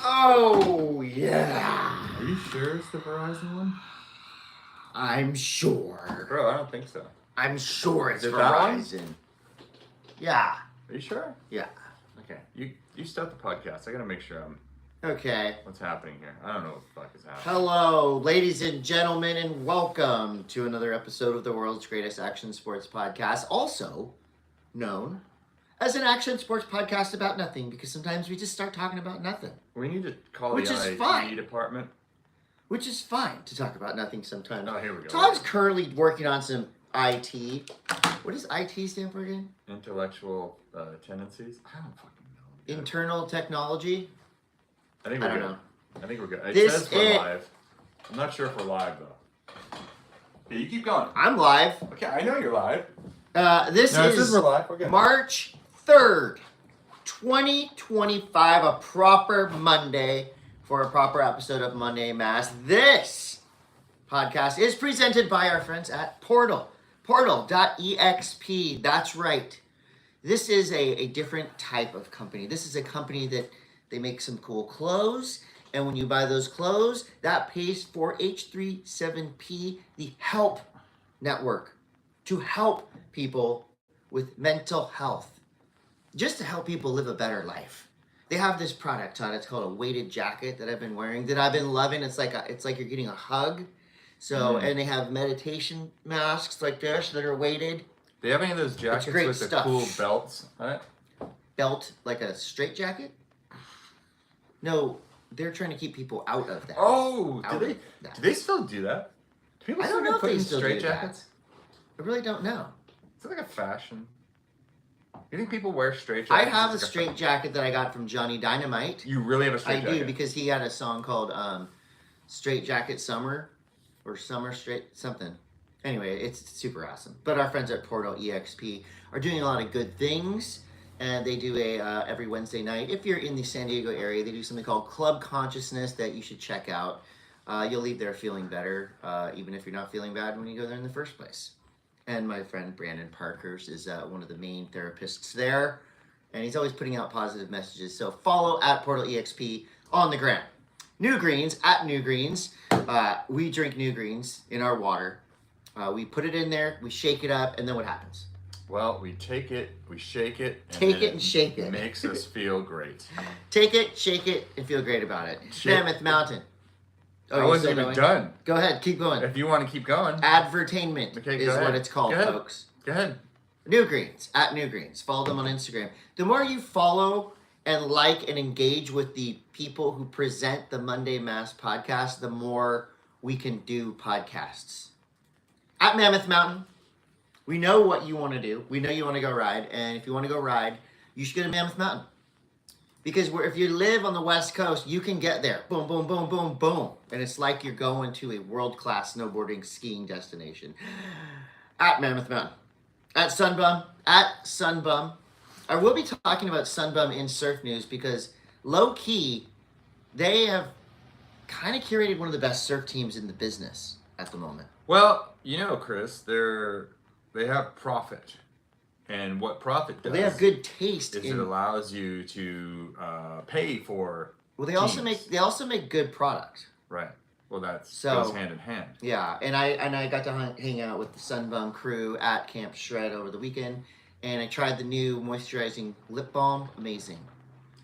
Oh, yeah. Are you sure it's the Verizon one? I'm sure. Bro, I don't think so. I'm sure it's Is it that one? Verizon. Yeah. Are you sure? Yeah. Okay. You start the podcast. I gotta make sure I'm... Okay. What's happening here? I don't know what the fuck is happening. Hello, ladies and gentlemen, and welcome to another episode of the world's greatest action sports podcast, also known as an action sports podcast about nothing, because sometimes we just start talking about nothing. We need to call Which the is IT fine. department. Which is fine to talk about nothing sometimes. Oh, here we go. Todd's currently working on some IT. What does IT stand for again? Intellectual tendencies? I don't fucking know. Internal technology? I think we're good. I think we're good. It This says we're live. I'm not sure if we're live, though. Okay, you keep going. I'm live. Okay, I know you're live. This is we're live. We're good. March 3rd, 2025, a proper Monday for a proper episode of Monday M.A.S.S. This podcast is presented by our friends at Portal. Portal.exp. That's right. This is a different type of company. This is a company that they make some cool clothes. And when you buy those clothes, that pays for H37P, the Help Network, to help people with mental health. Just to help people live a better life. They have this product, Todd. It's called a weighted jacket that I've been wearing, that I've been loving. It's like you're getting a hug. So, and they have meditation masks like this that are weighted. Do you have any of those jackets with the cool belts on it? Belt, like a straight jacket? No, they're trying to keep people out of that. Oh, do they still do that? Do people still get put in straight jackets? I really don't know. Is it like a fashion? You think people wear straight jackets? I have a straight jacket that I got from Johnny Dynamite. You really have a straight jacket? I do, because he had a song called Straight Jacket Summer, or Summer Straight something. Anyway, it's super awesome. But our friends at Portal EXP are doing a lot of good things, and they do every Wednesday night. If you're in the San Diego area, they do something called Club Consciousness that you should check out. You'll leave there feeling better, even if you're not feeling bad when you go there in the first place. And my friend Brandon Parkhurst is one of the main therapists there, and he's always putting out positive messages. So follow at Portal EXP on the gram. New Greens at New Greens. We drink New Greens in our water. We put it in there, we shake it up, and then what happens? Well, we take it, we shake it, and shake it. Makes us feel great. Take it, shake it, and feel great about it. Mammoth Mountain. Oh, I wasn't even done. Go ahead, keep going. If you want to keep going. Advertainment is what it's called, folks. Go ahead. New Greens, at New Greens. Follow them on Instagram. The more you follow and like and engage with the people who present the Monday M.A.S.S podcast, the more we can do podcasts. At Mammoth Mountain, we know what you want to do. We know you want to go ride. And if you want to go ride, you should go to Mammoth Mountain. Because if you live on the West Coast, you can get there. Boom, boom, boom, boom, boom. And it's like you're going to a world-class snowboarding, skiing destination. At Mammoth Mountain. At Sunbum. I will be talking about Sunbum in Surf News because, low-key, they have kind of curated one of the best surf teams in the business at the moment. Well, you know, Chris, they have profit. And what profit does, they have good taste. It allows you to pay for. Well, they also make good product. Right. Well, goes hand in hand. Yeah, and I got to hang out with the Sunbum crew at Camp Shred over the weekend, and I tried the new moisturizing lip balm. Amazing.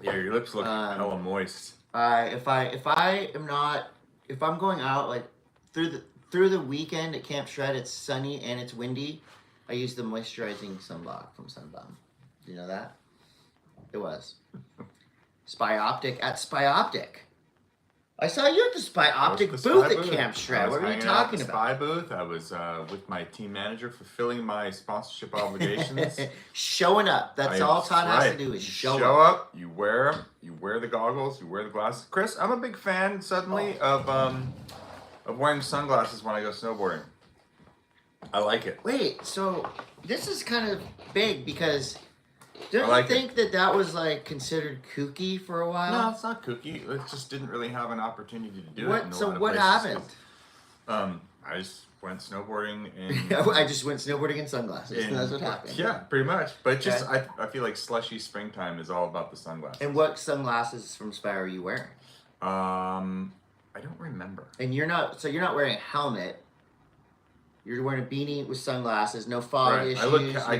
Yeah, your lips look hella moist. If I'm going out like through the weekend at Camp Shred, it's sunny and it's windy. I used the moisturizing sunblock from Sunbum. Do you know that? It was. Optic at Optic. I saw you at the Optic booth at Camp Shred. What were you talking about? Spy booth. I was with my team manager fulfilling my sponsorship obligations. Showing up. That's all Todd has to do is show up. You wear them. You wear the goggles. You wear the glasses. Chris, I'm a big fan suddenly of wearing sunglasses when I go snowboarding. I like it. Wait, so this is kind of big because don't you think that was like considered kooky for a while? No, it's not kooky. It just didn't really have an opportunity to do it. So what happened? I just went snowboarding in. I just went snowboarding in sunglasses. That's what happened. Yeah, pretty much. But just I feel like slushy springtime is all about the sunglasses. And what sunglasses from Spire are you wearing? I don't remember. And you're not wearing a helmet. You're wearing a beanie with sunglasses, no fog issues. I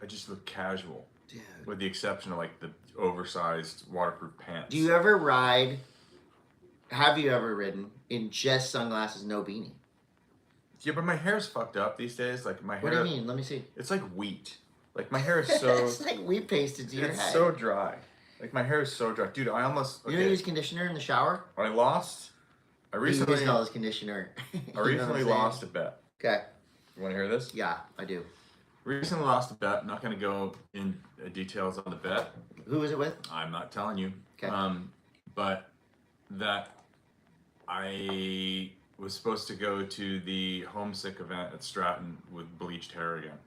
just look casual. Dude. With the exception of like the oversized waterproof pants. Do you ever ride? Have you ever ridden in just sunglasses, no beanie? Yeah, but my hair's fucked up these days. Like my hair. What do you mean? Let me see. It's like wheat. Like my hair is so. It's like wheat pasted to your head. It's so dry. Like my hair is so dry, dude. I almost. You don't use conditioner in the shower? I recently. You all this conditioner. I recently lost a bet. Okay. You want to hear this? Yeah, I do. Recently lost a bet. I'm not going to go in details on the bet. Who was it with? I'm not telling you. Okay. But that I was supposed to go to the homesick event at Stratton with bleached hair again.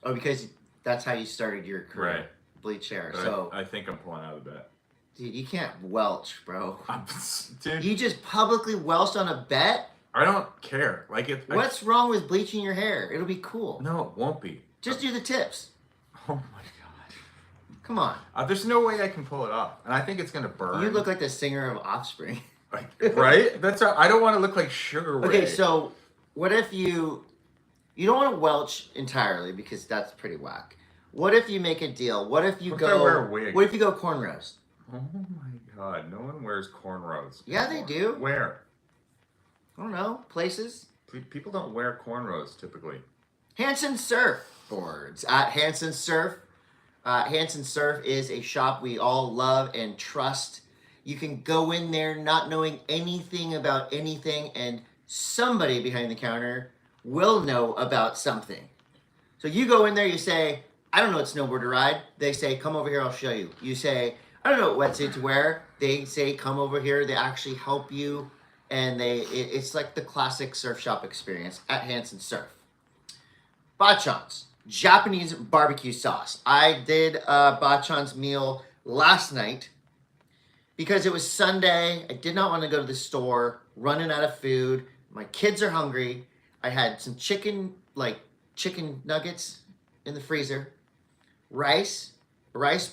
Oh, because that's how you started your career. Right. Bleach hair. But So I think I'm pulling out of the bet. dude, you can't welch, bro. Dude, You just publicly welched on a bet? I don't care. Like if What's wrong with bleaching your hair? It'll be cool. No, it won't be. Just do the tips. Oh my god. Come on. There's no way I can pull it off, and I think it's gonna burn. You look like the singer of Offspring. Like, right? I don't want to look like Sugar Ray. Okay, so what if you don't want to welch entirely because that's pretty whack. What if you make a deal? What if you What if I wear a wig? What if you go cornrows? Oh my god, no one wears cornrows. Yeah, they do. Where? I don't know. Places. People don't wear cornrows typically. Hansen Surfboards at Hansen Surf. Hansen Surf is a shop we all love and trust. You can go in there not knowing anything about anything, and somebody behind the counter will know about something. So you go in there, you say, I don't know what snowboard to ride. They say, come over here, I'll show you. You say, I don't know what wetsuit to wear. They say, come over here. They actually help you. And it's like the classic surf shop experience at Hansen Surf. Bachan's Japanese barbecue sauce. I did Bachan's meal last night because it was Sunday. I did not want to go to the store, running out of food. My kids are hungry. I had some chicken nuggets in the freezer, rice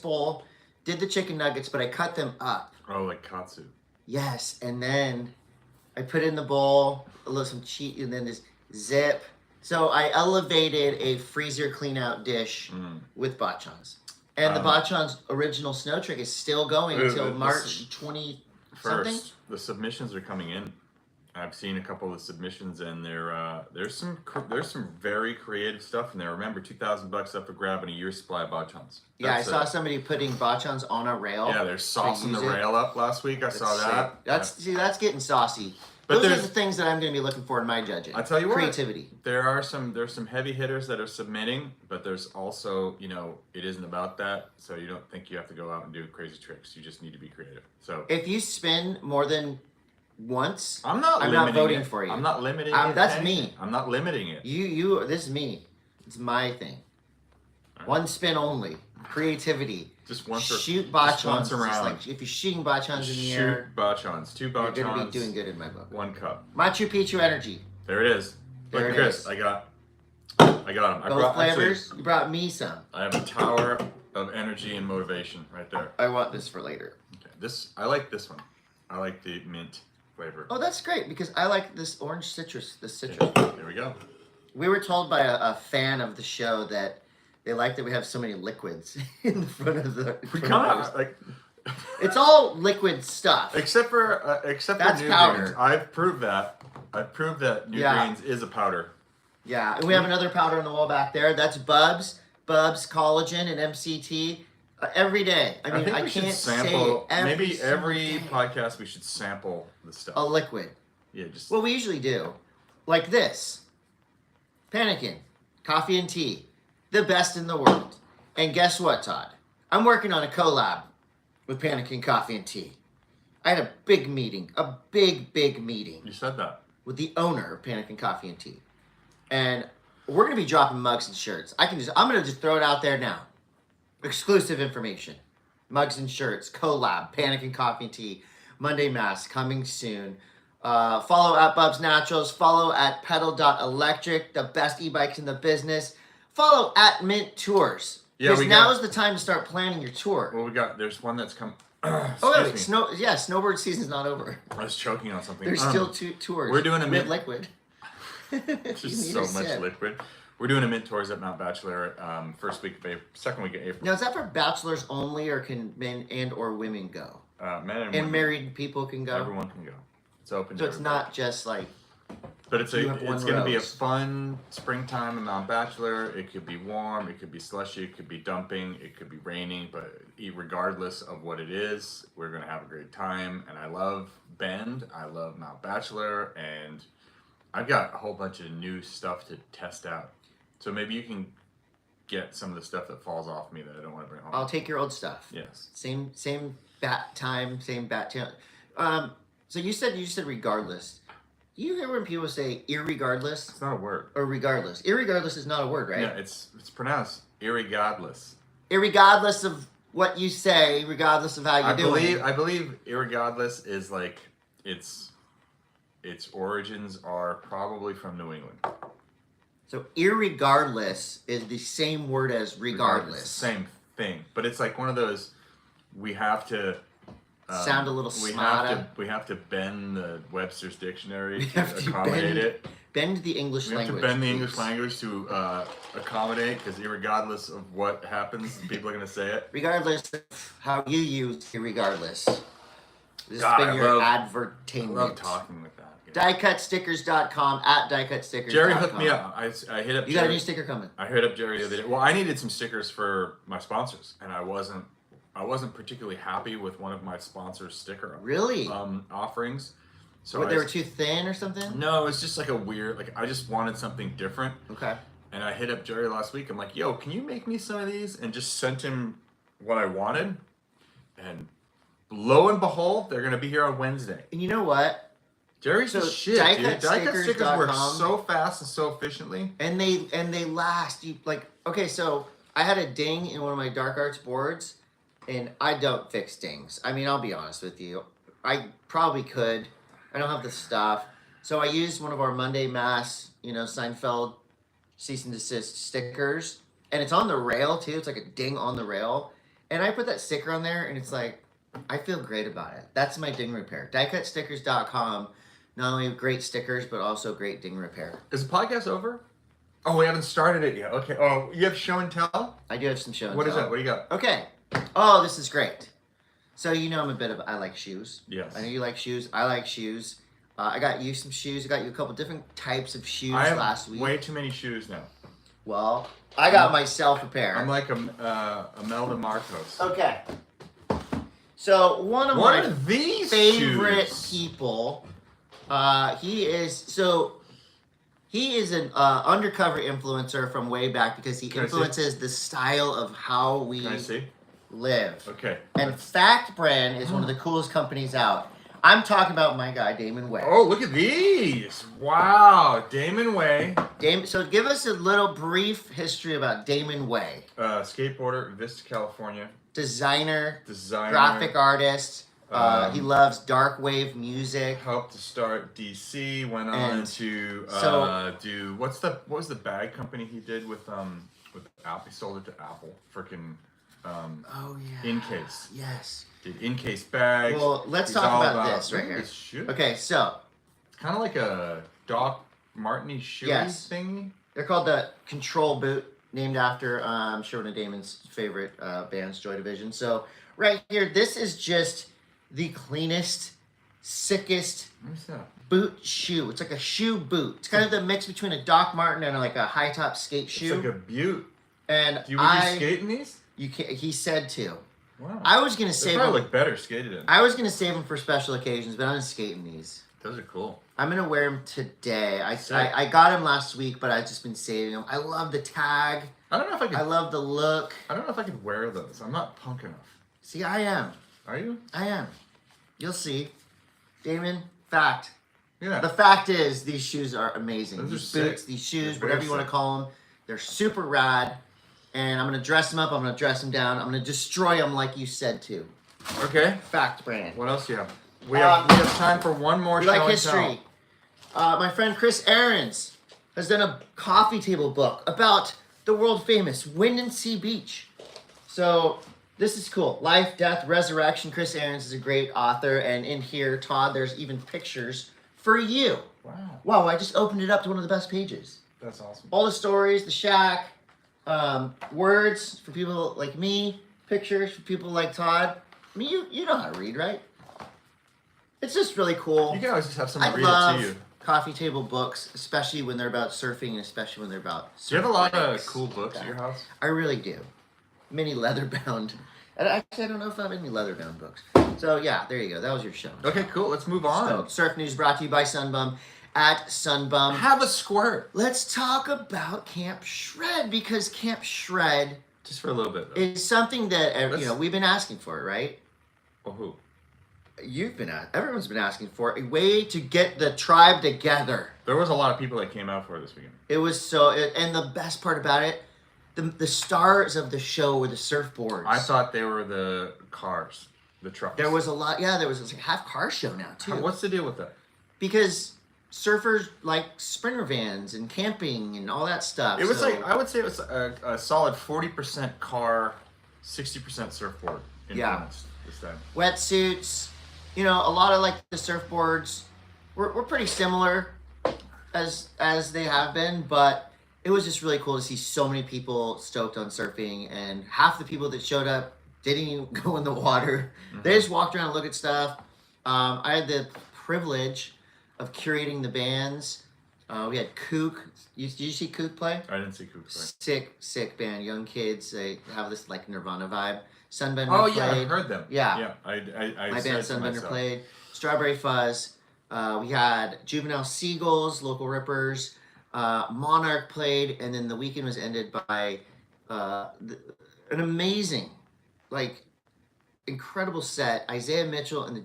bowl, did the chicken nuggets, but I cut them up. Oh, like katsu. Yes, and then I put in the bowl, some cheese, and then this zip. So I elevated a freezer clean out dish with Bachan's. And the Bachan's original snow trick is still going until March 20 something. First, the submissions are coming in. I've seen a couple of submissions, and there's some very creative stuff in there. Remember, $2,000 up for grab and a year's supply of Bachan's. Yeah, I saw somebody putting Bachan's on a rail. Yeah, they're saucing the rail up last week. I saw that. That's getting saucy. But those are the things that I'm going to be looking for in my judging. I tell you what, creativity. There's some heavy hitters that are submitting, but there's also, it isn't about that. So you don't think you have to go out and do crazy tricks. You just need to be creative. So if you spin more than once, I'm not voting for you. I'm not limiting it. That's me. I'm not limiting it. This is me. It's my thing. Right. One spin only. Creativity. Just once. Shoot Bachan's. Once around. Like, if you're shooting Bachan's in the air. Shoot Bachan's. 2 Bachan's. You're going to be doing good in my book. 1 cup. Machu Picchu energy. There it is. Look, Chris, I got them. Both flavors? You brought me some. I have a tower of energy and motivation right there. I want this for later. Okay. I like this one. I like the mint flavor. Oh, that's great because I like this orange citrus. There we go. We were told by a fan of the show that they like that we have so many liquids in the front of the. It's all liquid stuff. Except for that's New powder. Greens. I've proved that New Greens is a powder. Yeah, and we have another powder on the wall back there. That's Bubs Collagen and MCT. Every day. I mean, I can't sample. say maybe every podcast we should sample the stuff. A liquid. Yeah, just. Well, we usually do, like this. Panickin, coffee and tea, the best in the world. And guess what, Todd? I'm working on a collab with Panickin Coffee and Tea. I had a big meeting, a big meeting. You said that. With the owner of Panickin Coffee and Tea, and we're gonna be dropping mugs and shirts. I'm gonna just throw it out there now. Exclusive information. Mugs and shirts, collab, Panickin Coffee and Tea, Monday M.A.S.S coming soon. Follow at Bubs Naturals. Follow at pedal.electric, the best e-bikes in the business. Follow at Mint Tours. Yeah, Because now is the time to start planning your tour. Well, there's one that's come. Wait, snowboard season's not over. I was choking on something. There's still 2 tours. We're doing a Mint liquid. Just so much liquid. We're doing a Mint Tours at Mount Bachelor, first week of April, second week of April. Now, is that for bachelors only, or can men and or women go? Men and women. Married people can go? Everyone can go. It's open to So it's not just like... But it's going to be a fun springtime in Mount Bachelor. It could be warm, it could be slushy, it could be dumping, it could be raining, but regardless of what it is, we're going to have a great time. And I love Bend, I love Mount Bachelor, and I've got a whole bunch of new stuff to test out. So maybe you can get some of the stuff that falls off me that I don't want to bring home. I'll take your old stuff. Yes. Same bat time, same bat time. So you said regardless. Do you hear when people say irregardless? It's not a word. Or regardless. Irregardless is not a word, right? Yeah, it's pronounced irregardless. Irregardless of what you say, regardless of how you do it. I believe irregardless is like its origins are probably from New England. So irregardless is the same word as regardless. Same thing, but it's like one of those. We have to sound a little smarter. We have to bend the Webster's dictionary to accommodate it. Bend the English language. We have to bend the English language to accommodate, because irregardless of what happens, people are going to say it. Regardless of how you use irregardless. This has been your advertainment. I love talking with that. DiecutStickers.com, at DiecutStickers.com. Jerry hooked me up. I hit up. You got a new sticker coming. I hit up Jerry the other day. Well, I needed some stickers for my sponsors, and I wasn't particularly happy with one of my sponsors' sticker offerings. So they were too thin or something? No, it's just like a weird, I just wanted something different. Okay. And I hit up Jerry last week. I'm like, yo, can you make me some of these? And just sent him what I wanted. And lo and behold, they're going to be here on Wednesday. And you know what? Jerry's the shit, dude. Die-Cut stickers work so fast and so efficiently. And they last. So I had a ding in one of my Dark Arts boards. And I don't fix dings. I mean, I'll be honest with you. I probably could. I don't have the stuff. So I used one of our Monday M.A.S.S, Seinfeld cease and desist stickers. And it's on the rail, too. It's like a ding on the rail. And I put that sticker on there, and it's like, I feel great about it. That's my ding repair. DiecutStickers.com. Not only great stickers, but also great ding repair. Is the podcast over? Oh, we haven't started it yet. Okay. Oh, you have show and tell? I do have some show and tell. What is that? What do you got? Okay. Oh, this is great. So I like shoes. Yes. I know you like shoes. I like shoes. I got you some shoes. I got you a couple different types of shoes last week. Way too many shoes now. Well, I got myself a pair. I'm like Imelda Marcos. Okay. So one of my favorite people, he is an undercover influencer from way back, because he influences the style of how we live. Okay. And Fact Brand is one of the coolest companies out. I'm talking about my guy, Damon Way. Oh, look at these. Wow. Damon Way. So give us a little brief history about Damon Way. Skateboarder, Vista, California. Designer. Graphic artist. He loves dark wave music. Helped to start DC. Went on to do what was the bag company he did with Apple? He sold it to Apple. Freaking In-Case. Yes. Did In-Case bags. Well, let's talk about this right here. Okay, so it's kind of like a Doc Martens shoe thingy. They're called the Control Boot, named after one of Damon's favorite bands, Joy Division. So right here, this is just the cleanest, sickest boot shoe. It's like a shoe boot. It's kind of the mix between a Doc Marten and like a high top skate shoe. It's like a butte. And would you skate in these? He said to. Wow. I was gonna save them. Probably look better skated in. I was gonna save them for special occasions, but I'm gonna skate in these. Those are cool. I'm gonna wear them today. I got them last week, but I've just been saving them. I love the tag. I don't know if I could. I love the look. I don't know if I could wear those. I'm not punk enough. See, I am. Are you? I am. You'll see. Damon, fact. Yeah. The fact is, these shoes are amazing. These boots, these shoes, whatever you want to call them, they're super rad. And I'm going to dress them up. I'm going to dress them down. I'm going to destroy them like you said to. Okay. Fact Brand. What else do you have? We have time for one more we show like and history. tell. My friend Chris Ahrens has done a coffee table book about the world famous Windansea Beach. So this is cool. Life, Death, Resurrection. Chris Ahrens is a great author, and in here, Todd, there's even pictures for you. Wow. Wow, I just opened it up to one of the best pages. That's awesome. All the stories, the shack, words for people like me, pictures for people like Todd. I mean, you know how to read, right? It's just really cool. You can always just have someone I read love it to you. coffee table books, especially when they're about surfing and especially when they're about Do you have a lot of surfboards. cool books at your house? I really do. Many leather bound. Actually, I don't know if I have any leather bound books. So yeah, there you go. That was your show. Okay, cool. Let's move on. So, Surf News brought to you by Sunbum at Sunbum. Have a squirt. Let's talk about Camp Shred because Camp Shred Just for a little bit, though. is something that we've been asking for, right? Oh, who? Everyone's been asking for a way to get the tribe together. There was a lot of people that came out for it this weekend. It was and the best part about it, the stars of the show were the surfboards. I thought they were the cars, the trucks. There was a lot. Yeah, there was like a half car show now too. What's the deal with that? Because surfers like sprinter vans and camping and all that stuff. It was I would say it was a solid 40% car, 60% surfboard influence this time. Wetsuits. A lot of like the surfboards were pretty similar as they have been, but it was just really cool to see so many people stoked on surfing, and half the people that showed up didn't even go in the water. Mm-hmm. They just walked around and looked at stuff. I had the privilege of curating the bands. We had Kook. Did you see Kook play? I didn't see Kook play. Sick band. Young kids. They have this like Nirvana vibe. Sunbender played. Yeah, I heard them. Yeah. I My band Sunbender played. Strawberry Fuzz. We had Juvenile Seagulls, Local Rippers. Monarch played, and then the weekend was ended by an amazing, incredible set. Isaiah Mitchell and the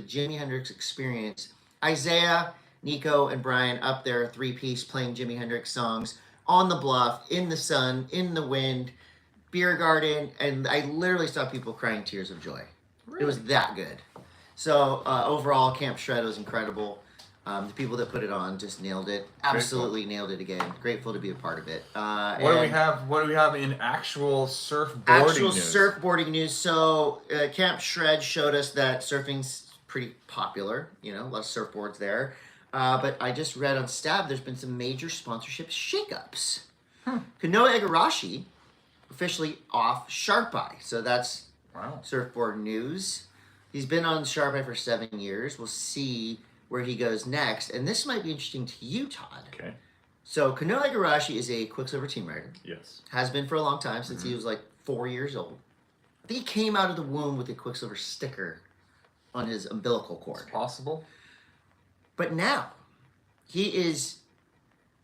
Jimi Hendrix Experience. Isaiah, Nico, and Brian up there, 3-piece, playing Jimi Hendrix songs on the bluff, in the sun, in the wind, beer garden, and I literally saw people crying tears of joy. Really? It was that good. So overall, Camp Shred was incredible. The people that put it on just nailed it. Absolutely nailed it again. Grateful to be a part of it. What do we have in actual surfboarding news? So Camp Shred showed us that surfing's pretty popular. A lot of surfboards there. But I just read on Stab there's been some major sponsorship shakeups. Kanoa Igarashi officially off Sharp Eye. So that's surfboard news. He's been on Sharp Eye for 7 years. We'll see where he goes next. And this might be interesting to you, Todd. Okay. So Kanoa Igarashi is a Quicksilver team rider. Yes. Has been for a long time, since he was 4 years old. I think he came out of the womb with a Quicksilver sticker on his umbilical cord. It's possible. But now, he is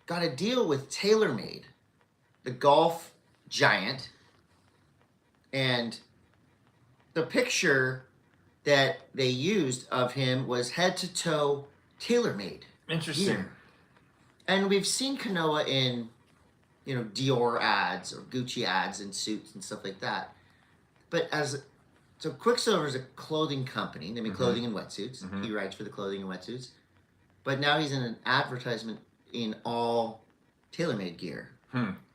got a deal with TaylorMade, the golf giant, and the picture that they used of him was head-to-toe TaylorMade. Interesting. Gear. And we've seen Kanoa in, Dior ads or Gucci ads and suits and stuff like that. But so Quicksilver is a clothing company. They make clothing and wetsuits. Mm-hmm. He writes for the clothing and wetsuits. But now he's in an advertisement in all TaylorMade gear.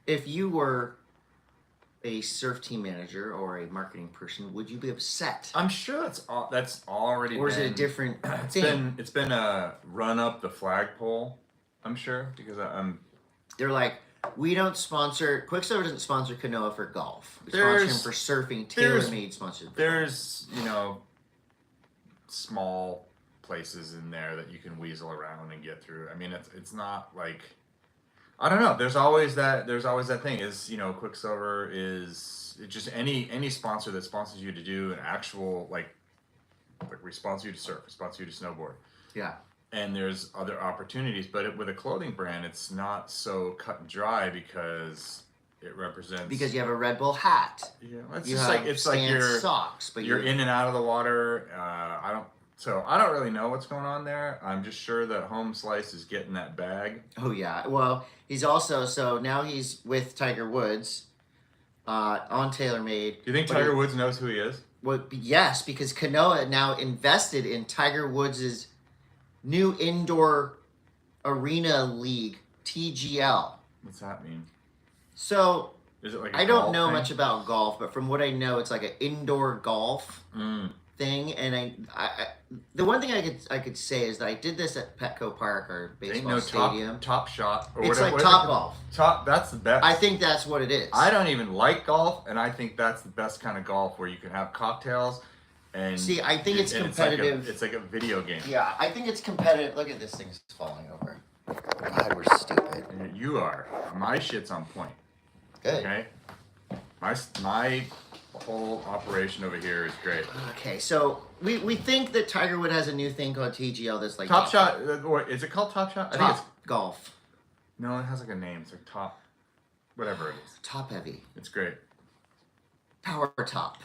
If you were a surf team manager or a marketing person, would you be upset? I'm sure that's already. Or is it a different thing? It's been a run up the flagpole. I'm sure because They're like, we don't sponsor. Quicksilver doesn't sponsor Kanoa for golf. We sponsor him for surfing. TaylorMade sponsors. There's small places in there that you can weasel around and get through. I mean, it's not like. I don't know. There's always that thing. Is Quicksilver is just any sponsor that sponsors you to do an actual like we sponsor you to surf, sponsor you to snowboard. Yeah. And there's other opportunities, but with a clothing brand, it's not so cut and dry because it represents. Because you have a Red Bull hat. Yeah, it's like your socks, but you're in and out of the water. I don't really know what's going on there. I'm just sure that Home Slice is getting that bag. Oh yeah. Well, he's also now he's with Tiger Woods on TaylorMade. Do you think Tiger Woods knows who he is? Well, yes, because Kanoa now invested in Tiger Woods' new indoor arena league, TGL. What's that mean? So is it like I don't know thing? much about golf, but from what I know, it's like an indoor golf thing. And the one thing I could say is that I did this at Petco Park, our baseball stadium. Top Shot. Or it's whatever, like Top Golf. That's the best. I think that's what it is. I don't even like golf, and I think that's the best kind of golf where you can have cocktails. And see, I think it's competitive. It's like a video game. Yeah, I think it's competitive. Look at this thing's falling over. God, we're stupid. You are. My shit's on point. Good. Okay. My whole operation over here is great. Okay, so we think that Tiger Woods has a new thing called TGL that's like Top Shot, or is it called Top Shot? I think it's Golf. No, it has like a name. It's like Top, whatever it is. Top Heavy. It's great. Power Top.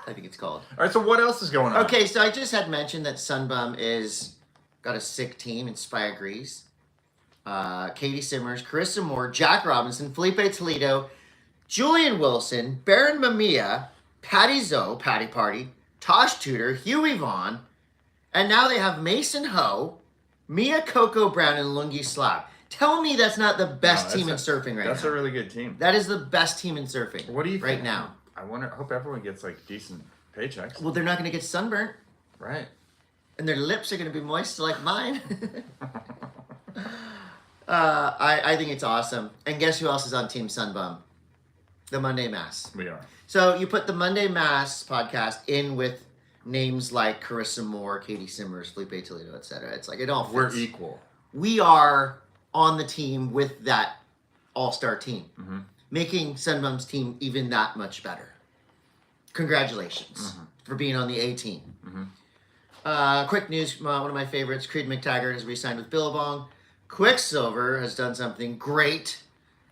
I think it's called. All right, so what else is going on? Okay, so I just had mentioned that Sunbum is got a sick team. Inspire Grease. Katie Simmers, Carissa Moore, Jack Robinson, Felipe Toledo, Julian Wilson, Baron Mamiya, Patty Zoe, Patty Party, Tosh Tudor, Huey Vaughn, and now they have Mason Ho, Mia Coco Brown, and Lungi Slab. Tell me that's not the best team in surfing right now. That's a really good team. That is the best team in surfing. What do you think? Right now? I hope everyone gets like decent paychecks. Well, they're not going to get sunburnt. Right. And their lips are going to be moist like mine. I think it's awesome. And guess who else is on Team Sunbum? The Monday Mass. We are. So you put the Monday Mass podcast in with names like Carissa Moore, Katie Simmers, Felipe Toledo, etc. It's like it all fits. We're equal. We are on the team with that all-star team, making Sunbum's team even that much better. Congratulations for being on the A team. Quick news, one of my favorites, Creed McTaggart has re-signed with Billabong. Quicksilver has done something great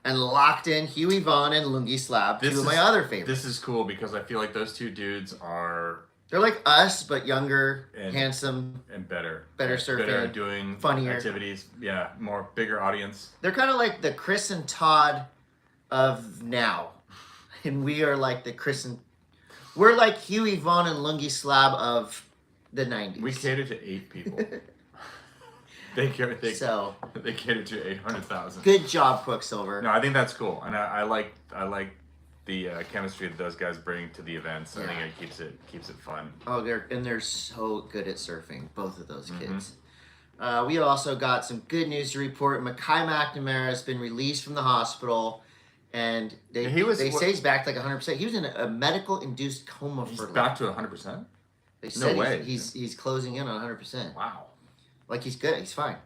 and locked in Huey Vaughn and Lungi Slab, two of my other favorites. This is cool because I feel like those two dudes are... They're like us, but younger, handsome, and better. Better surfing. Better at doing funnier activities. Yeah, bigger audience. They're kind of like the Chris and Todd of now. And we are like the Chris and... We're like Huey Vaughn and Lungi Slab of the 90s. We cater to 8 people. They cater to 800,000. Good job, Quicksilver. No, I think that's cool, and I like the chemistry that those guys bring to the events. I think it keeps it fun. Oh, they're so good at surfing, both of those kids. We also got some good news to report. Mackay McNamara has been released from the hospital, and they say he's back like 100%. He was in a medical induced coma for back to 100%. They said he's closing in on 100%. Wow. Like he's good. He's fine.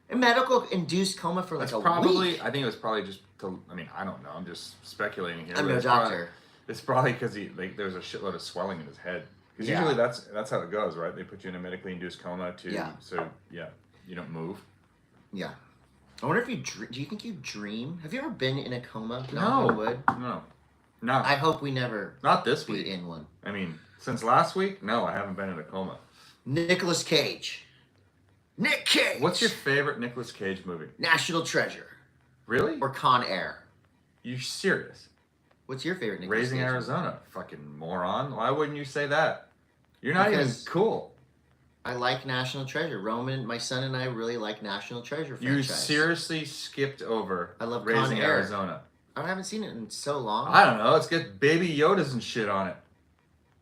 A medical induced coma for like a week. I think it was probably just I don't know. I'm just speculating here. I'm no doctor. It's probably because there's a shitload of swelling in his head. Because usually that's how it goes, right? They put you in a medically induced coma so you don't move. Yeah. I wonder if do you think you dream? Have you ever been in a coma? No. No. I hope we never. Not this week. In one. I mean, since last week, no, I haven't been in a coma. Nicolas Cage. Nick Cage. What's your favorite Nicolas Cage movie? National Treasure. Really? Or Con Air. You serious? What's your favorite Nicolas Raising Cage Arizona. movie? Fucking moron. Why wouldn't you say that? You're not even cool. I like National Treasure. Roman, my son and I really like National Treasure franchise. You seriously skipped over I love Raising Con Air. Arizona. I haven't seen it in so long. I don't know. Let's get Baby Yodas and shit on it.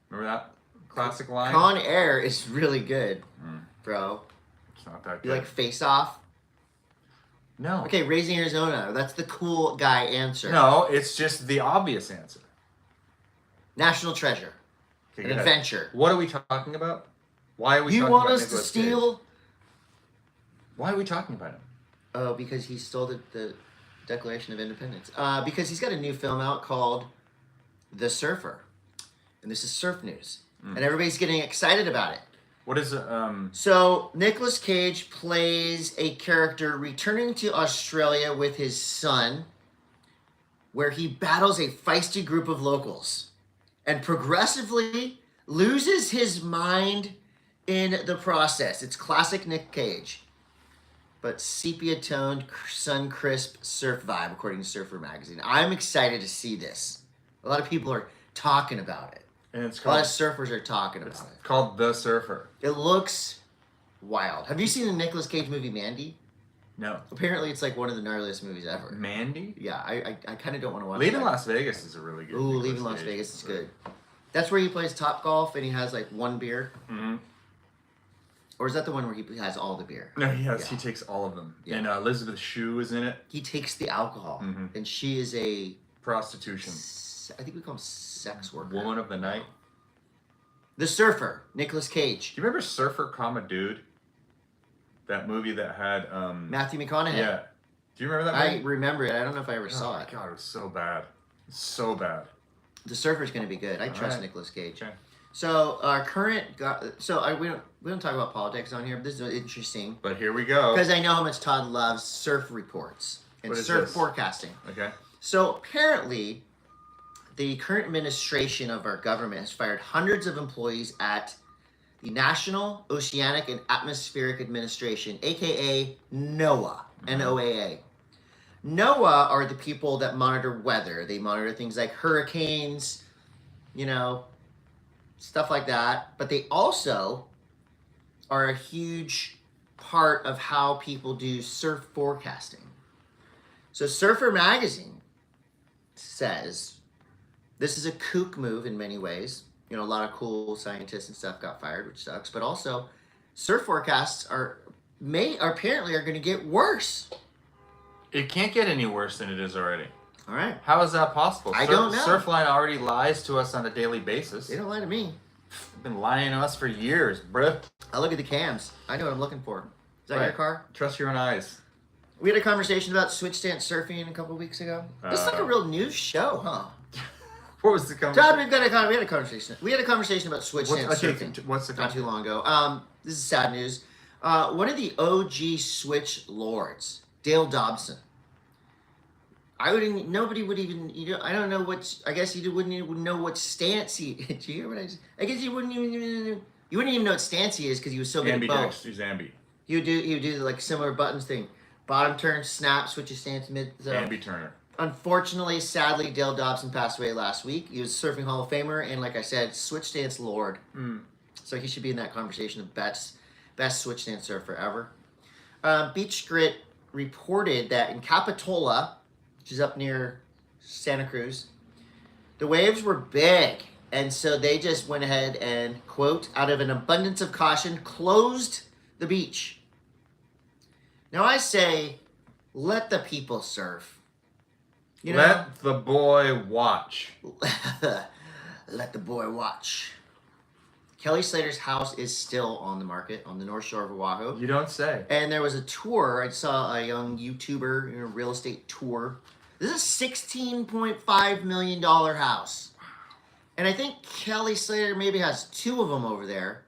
Remember that classic line? Con Air is really good, bro. It's not that good. You like Face Off? No. Okay, Raising Arizona. That's the cool guy answer. No, it's just the obvious answer. National Treasure. Okay, An adventure. What are we talking about? Why are we You talking want about us to Nicolas steal? Cage? Why are we talking about him? Oh, because he stole the Declaration of Independence. Because he's got a new film out called The Surfer. And this is surf news. And everybody's getting excited about it. What is it? So, Nicolas Cage plays a character returning to Australia with his son, where he battles a feisty group of locals and progressively loses his mind in the process. It's classic Nick Cage, but sepia-toned, sun-crisp surf vibe, according to Surfer Magazine. I'm excited to see this. A lot of people are talking about it. And it's A lot called. of surfers are talking about It's it. called The Surfer. It looks wild. Have you seen the Nicolas Cage movie Mandy? No. Apparently, it's like one of the gnarliest movies ever. Mandy? Yeah, I kind of don't want to watch it. Leaving Las Vegas is a really good. Ooh, Leaving Las Vegas is good. That's where he plays Top Golf and he has like one beer. Mm-hmm. Or is that the one where he has all the beer? No, he takes all of them. Yeah. And Elizabeth Shue is in it. He takes the alcohol, and she is a prostitution. I think we call him sex worker. Woman of the night. The Surfer, Nicolas Cage. Do you remember Surfer, Dude? That movie that had Matthew McConaughey. Yeah. Do you remember that movie? I remember it. I don't know if I ever saw it. God, it was so bad. So bad. The Surfer's going to be good. I trust right. Nicolas Cage. Okay. So our current, we don't talk about politics on here, but this is interesting But here we go. because I know how much Todd loves surf reports and surf forecasting. Okay. So apparently, the current administration of our government has fired hundreds of employees at the National Oceanic and Atmospheric Administration, aka NOAA, NOAA. NOAA are the people that monitor weather. They monitor things like hurricanes, stuff like that. But they also are a huge part of how people do surf forecasting. So Surfer Magazine says this is a kook move in many ways. A lot of cool scientists and stuff got fired, which sucks. But also, surf forecasts apparently are going to get worse. It can't get any worse than it is already. All right. How is that possible? I don't know. Surfline already lies to us on a daily basis. They don't lie to me. They've been lying to us for years, bruh. I look at the cams. I know what I'm looking for. Is that your car? Trust your own eyes. We had a conversation about switch stance surfing a couple weeks ago. This is like a real news show, huh? What was the conversation? Todd, we had a conversation. We had a conversation about switch stance surfing. What's the not too long ago? This is sad news. One of the OG switch lords, Dale Dobson. Nobody would even, I don't know I guess you wouldn't even know what stance he, did you hear what I said? I guess you wouldn't even know what stance he is because he was so good at both. He's ambi. He would do like similar buttons thing. Bottom turn, snap, switch your stance, mid. Ambi turner. Unfortunately, sadly, Dale Dobson passed away last week. He was Surfing Hall of Famer and, like I said, switch stance lord. So he should be in that conversation of best switch stance surfer ever. Beach Grit reported that in Capitola, which is up near Santa Cruz, the waves were big. And so they just went ahead and, quote, out of an abundance of caution, closed the beach. Now I say, let the people surf. Let the boy watch. Let the boy watch. Kelly Slater's house is still on the market on the North Shore of Oahu. You don't say. And there was a tour. I saw a young YouTuber, real estate tour. This is a $16.5 million house. And I think Kelly Slater maybe has two of them over there.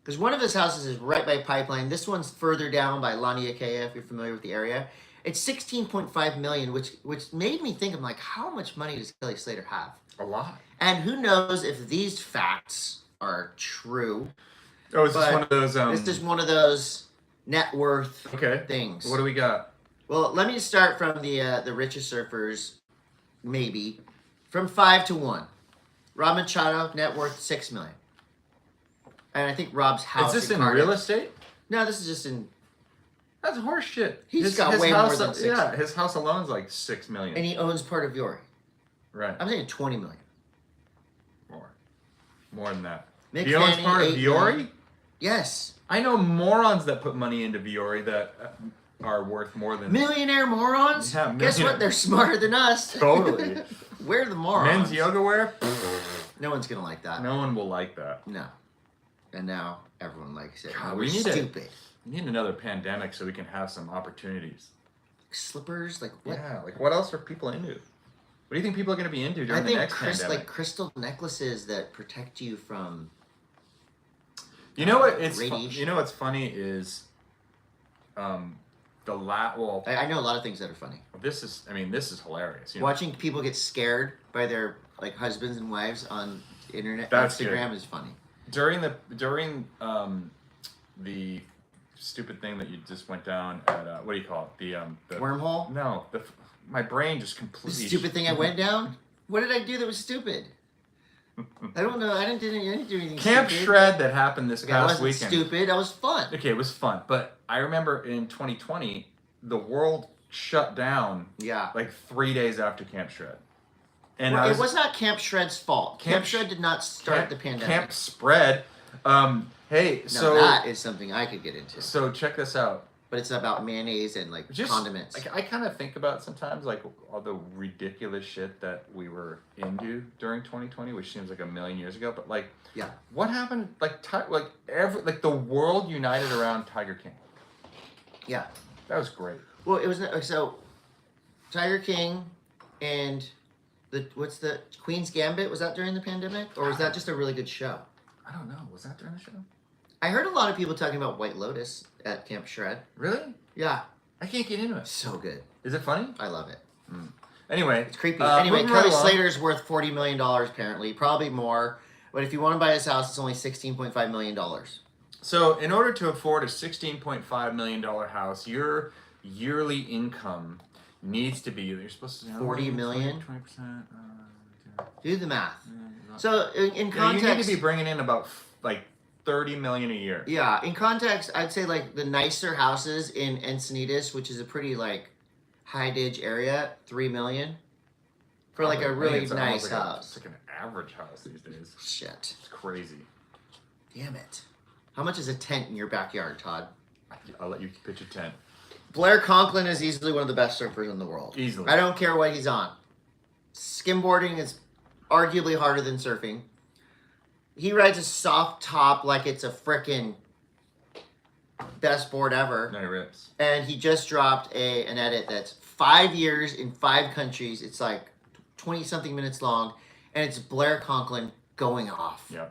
Because one of his houses is right by Pipeline. This one's further down by Laniakea, if you're familiar with the area. It's $16.5 million, which made me think, I'm like, how much money does Kelly Slater have? A lot. And who knows if these facts are true. Oh, it's just one of those... it's just one of those net worth things. What do we got? Well, let me start from the richest surfers, maybe, from 5 to 1. Rob Machado, net worth $6 million. And I think Rob's house. Is this in real estate? No, this is just in... That's horseshit. He's got way more than 6 million. Yeah, his house alone's like $6 million. And he owns part of Viore. Right. I'm saying 20 million. More than that. Mick He owns Fanning, part of 8 Viore? million. Yes. I know morons that put money into Viore that are worth more than... Millionaire morons? Yeah, Guess what? They're smarter than us. Totally. We're the morons. Men's yoga wear? No one's going to like that. No one will like that. No. And now everyone likes it. God, We're stupid. We need another pandemic so we can have some opportunities. Slippers? Like what? Yeah, like what else are people into? What do you think people are going to be into during the next pandemic? Like crystal necklaces that protect you from... You know what? Radiation. You know what's funny is... I know a lot of things that are funny. This is hilarious. Watching people get scared by their husbands and wives on the internet, That's Instagram good. is funny. During the stupid thing that you just went down at what do you call it? The wormhole? No, my brain just completely. The stupid thing I went down? What did I do that was stupid? I don't know. I didn't do anything Camp stupid. Shred that happened this Okay, past it wasn't weekend. stupid. That was fun. Okay, it was fun. But I remember in 2020, the world shut down Yeah. like 3 days after Camp Shred. And Well, it was not Camp Shred's fault. Camp Shred did not start the pandemic. Camp Spread. Hey, now that is something I could get into. So check this out. But it's about mayonnaise and like condiments. Like, I kind of think about sometimes like all the ridiculous shit that we were into during 2020, which seems like a million years ago. But like, yeah, what happened? Like the world united around Tiger King. Yeah, that was great. Well, it was so Tiger King and what's the Queen's Gambit, was that during the pandemic, or was that just a really good show? I don't know. Was that during the show? I heard a lot of people talking about White Lotus at Camp Shred. Really? Yeah. I can't get into it. So good. Is it funny? I love it. Anyway. It's creepy. Anyway, Kelly Slater's worth $40 million apparently. Probably more. But if you want to buy his house, it's only $16.5 million. So in order to afford a $16.5 million house, your yearly income needs to be, you're supposed to say, 40 million? 20%. Do the math. So in context, you need to be bringing in about like 30 million a year. Yeah, in context, I'd say like the nicer houses in Encinitas, which is a pretty like high dig area, 3 million for like a really nice house. It's like an average house these days. Shit, it's crazy. Damn it! How much is a tent in your backyard, Todd? I'll let you pitch a tent. Blair Conklin is easily one of the best surfers in the world. Easily. I don't care what he's on. Skimboarding is arguably harder than surfing. He rides a soft top like it's a frickin' best board ever. No, he rips. And he just dropped an edit that's 5 years in 5 countries. It's like 20-something minutes long. And it's Blair Conklin going off. Yeah.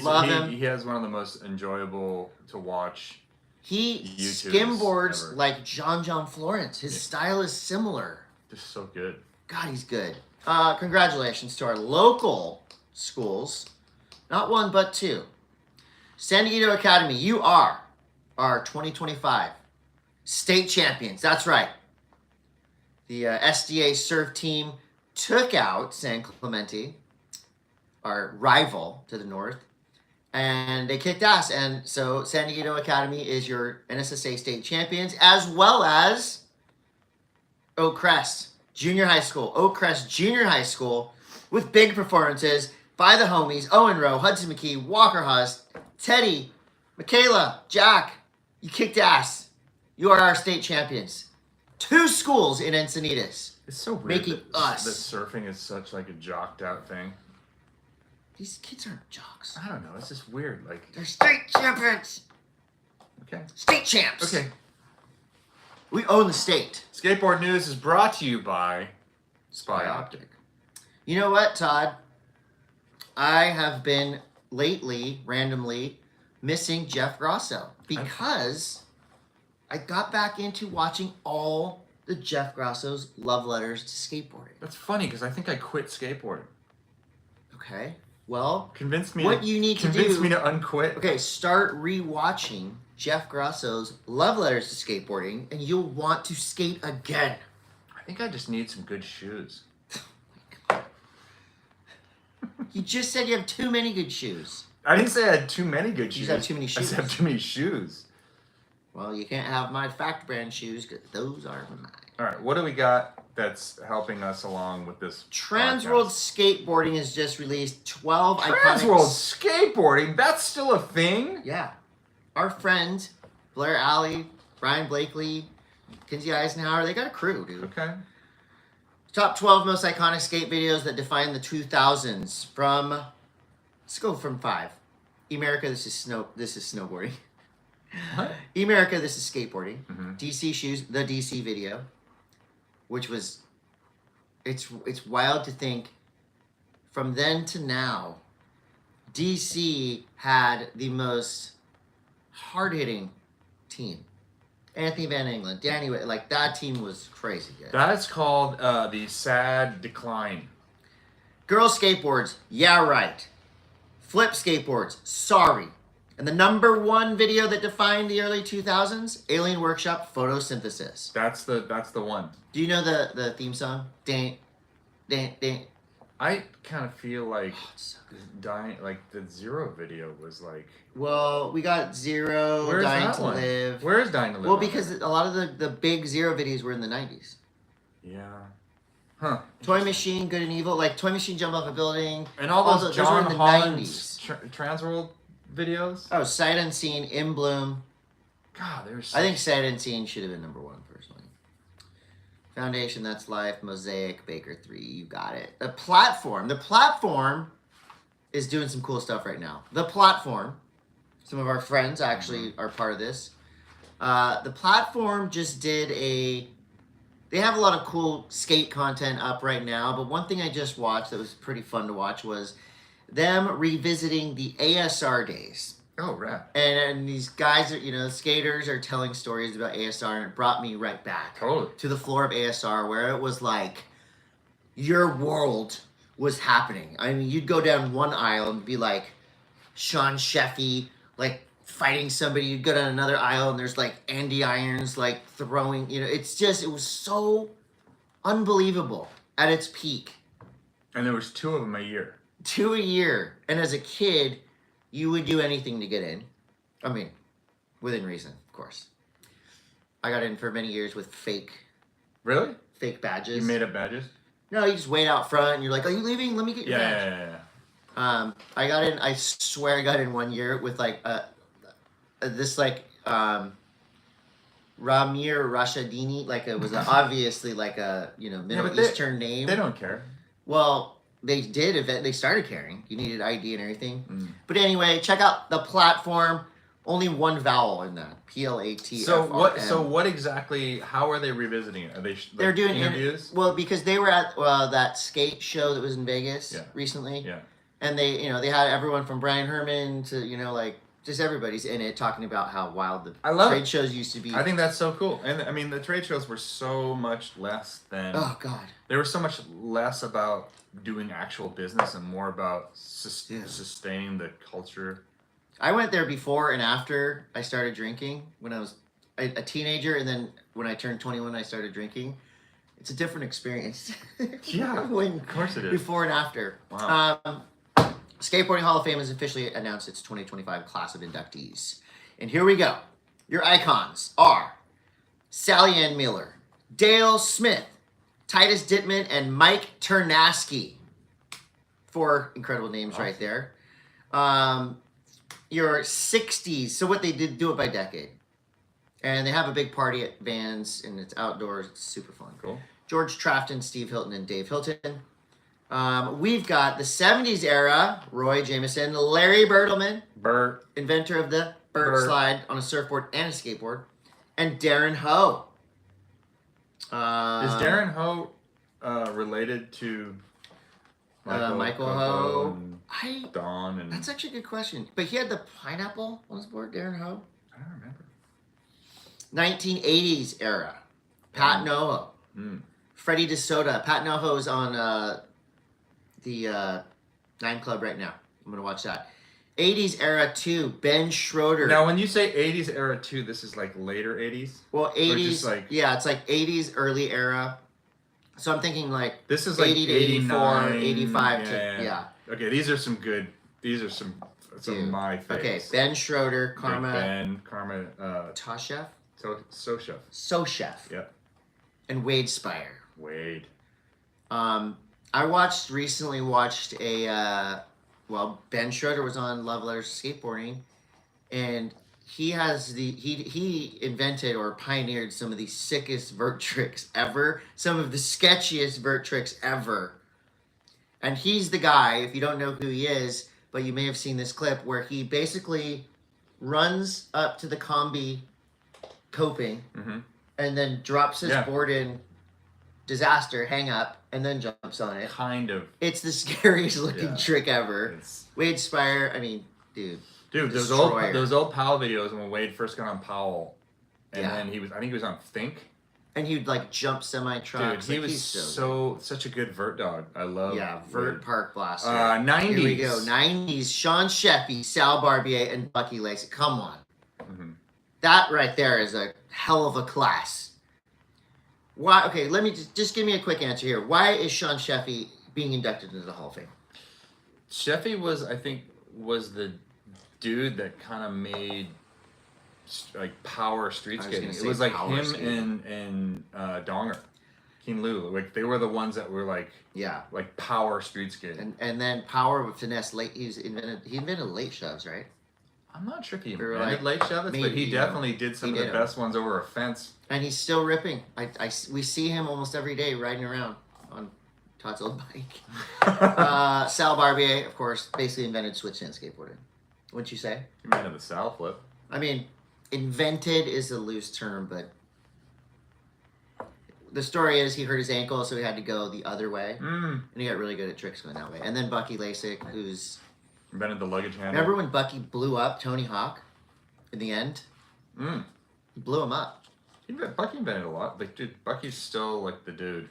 Love him. He has one of the most enjoyable to watch He YouTubers skimboards ever. like John Florence. His style is similar. Just so good. God, he's good. Congratulations to our local schools. Not one, but 2. San Diego Academy, you are our 2025 state champions. That's right. The SDA surf team took out San Clemente, our rival to the north, and they kicked ass. And so San Diego Academy is your NSSA state champions, as well as Oak Crest Junior High School. Oak Crest Junior High School with big performances by the homies, Owen Rowe, Hudson McKee, Walker Haas, Teddy, Michaela, Jack. You kicked ass. You are our state champions. 2 schools in Encinitas. It's so weird making us. that surfing is such like a jocked out thing. These kids aren't jocks. I don't know. It's just weird. Like they're state champions. Okay. State champs. Okay. We own the state. Skateboard News is brought to you by Spy Optic. You know what, Todd? I have been lately, randomly, missing Jeff Grosso because I got back into watching all the Jeff Grosso's love letters to skateboarding. That's funny because I think I quit skateboarding. Okay. Well, convince me what you need to do. Convince me to unquit. Okay, start rewatching Jeff Grosso's love letters to skateboarding, and you'll want to skate again. I think I just need some good shoes. You just said you have too many good shoes. I didn't say I had too many good shoes. You have too many shoes. I said I have too many shoes. Well, you can't have my Fact Brand shoes because those are mine. All right, what do we got that's helping us along with this Transworld Skateboarding has just released 12 Transworld Skateboarding? That's still a thing? Yeah. Our friend, Blair Alley, Brian Blakely, Kinsey Eisenhower, they got a crew, dude. Okay. Top 12 most iconic skate videos that define the 2000s from, let's go from 5. America, this is snowboarding. What? America, this is skateboarding. Mm-hmm. DC Shoes, the DC video, which was, it's wild to think, from then to now, DC had the most hard-hitting team. Anthony Van Engelen, Danny, like that team was crazy good. That's called the sad decline. Girls skateboards, yeah right. Flip skateboards, sorry. And the #1 video that defined the early 2000s, Alien Workshop Photosynthesis. That's the one. Do you know the theme song? Dang, dang, dang. I kind of feel like It's so good. dying, like the Zero video was like. Well, we got Zero, Where's Dying that to one? Live. Where is Dying to Live? Well, because a lot of the big Zero videos were in the 90s. Yeah. Huh. Toy Machine, Good and Evil, like Toy Machine jump off a building. And all those John were in the Holland's Transworld videos. Oh, Sight Unseen, In Bloom. God, there's. I think Sight Unseen should have been number 1 personally. Foundation, That's Life, Mosaic, Baker 3, you got it. The platform is doing some cool stuff right now. The platform, some of our friends actually are part of this. The platform just did they have a lot of cool skate content up right now, but one thing I just watched that was pretty fun to watch was them revisiting the ASR days. Oh, right. And these guys, skaters are telling stories about ASR, and it brought me right back to the floor of ASR where it was like your world was happening. I mean, you'd go down one aisle and be like Sean Sheffy, like fighting somebody. You'd go down another aisle and there's like Andy Irons, like throwing, it was so unbelievable at its peak. And there was 2 of them a year. 2 a year. And as a kid, you would do anything to get in. I mean, within reason, of course. I got in for many years with fake. Really? Fake badges. You made up badges? No, you just wait out front and you're like, are you leaving? Let me get your badge. Yeah. I got in, I swear I got in one year with like this like Ramir Rashadini, like it was obviously like a Middle Eastern name. They don't care. Well, they did. They started caring. You needed ID and everything. But anyway, check out the platform. Only one vowel in that. PLATFRM. So what exactly? How are they revisiting it? Are they? They're doing interviews. Well, because they were at that skate show that was in Vegas recently. Yeah. And they had everyone from Brian Herman to like just everybody's in it talking about how wild the trade shows used to be. I think that's so cool. And I mean, the trade shows were so much less than. Oh God. They were so much less about doing actual business and more about sustaining the culture. I went there before and after I started drinking when I was a teenager, and then when I turned 21, I started drinking. It's a different experience. Yeah, of course it is. Before and after. Wow. Skateboarding Hall of Fame has officially announced its 2025 class of inductees. And here we go. Your icons are Sally Ann Miller, Dale Smith, Titus Dittman, and Mike Ternasky. 4 incredible names right there. Your 60s. So what they did, do it by decade. And they have a big party at Vans, and it's outdoors. It's super fun. Cool. George Trafton, Steve Hilton, and Dave Hilton. We've got the 70s era, Roy Jameson, Larry Bertelman, inventor of the Burt slide on a surfboard and a skateboard, and Darren Ho. Is Darren Ho related to Michael Ho? Don and that's actually a good question. But he had the pineapple on his board, Darren Ho. I don't remember. 1980s era, Pat Noho, Freddie DeSoto. Pat Noho is on the 9 Club right now. I'm gonna watch that. 80s era 2, Ben Schroeder. Now, when you say 80s era 2, this is like later 80s? Well, 80s, it's like 80s early era. So I'm thinking like this is 80 like to 84, 89, 85 to. Okay, these are some of my favorites. Okay, Ben Schroeder, Karma Toshev? Sochef. Yep. And Wade Spire. Wade. I recently watched Ben Schroeder was on Love Letters to Skateboarding, and he invented or pioneered some of the sickest vert tricks ever, some of the sketchiest vert tricks ever. And he's the guy, if you don't know who he is, but you may have seen this clip where he basically runs up to the combi coping and then drops his board in disaster, hang up, and then jumps on it. Kind of. It's the scariest looking trick ever. Wade Spire, I mean, dude, those old Powell videos when Wade first got on Powell, and then I think he was on Think. And he'd like jump semi-trucks. Dude, he was such a good vert dog. I love vert park blaster. 90s. Here we go. 90s. Sean Sheffy, Sal Barbier, and Bucky Lacey. Come on. That right there is a hell of a class. Why? Okay, let me just give me a quick answer here. Why is Sean Sheffy being inducted into the Hall of Fame? Sheffy was the dude that kind of made like power street skating. It was like him skating. and Donger, Keen Lou. Like they were the ones that were like power street skating. And then power with finesse. He invented late shoves, right? I'm not sure if he invented late shoves, but he definitely did some of the best ones over a fence. And he's still ripping. We see him almost every day riding around on Todd's old bike. Sal Barbier, of course, basically invented switch stand skateboarding. Wouldn't you say? He invented the Sal flip. I mean, invented is a loose term, but the story is he hurt his ankle, so he had to go the other way. And he got really good at tricks going that way. And then Bucky Lasik, who's... invented the luggage handle. Remember when Bucky blew up Tony Hawk in the end? He blew him up. Bucky invented a lot. Like, dude, Bucky's still like the dude.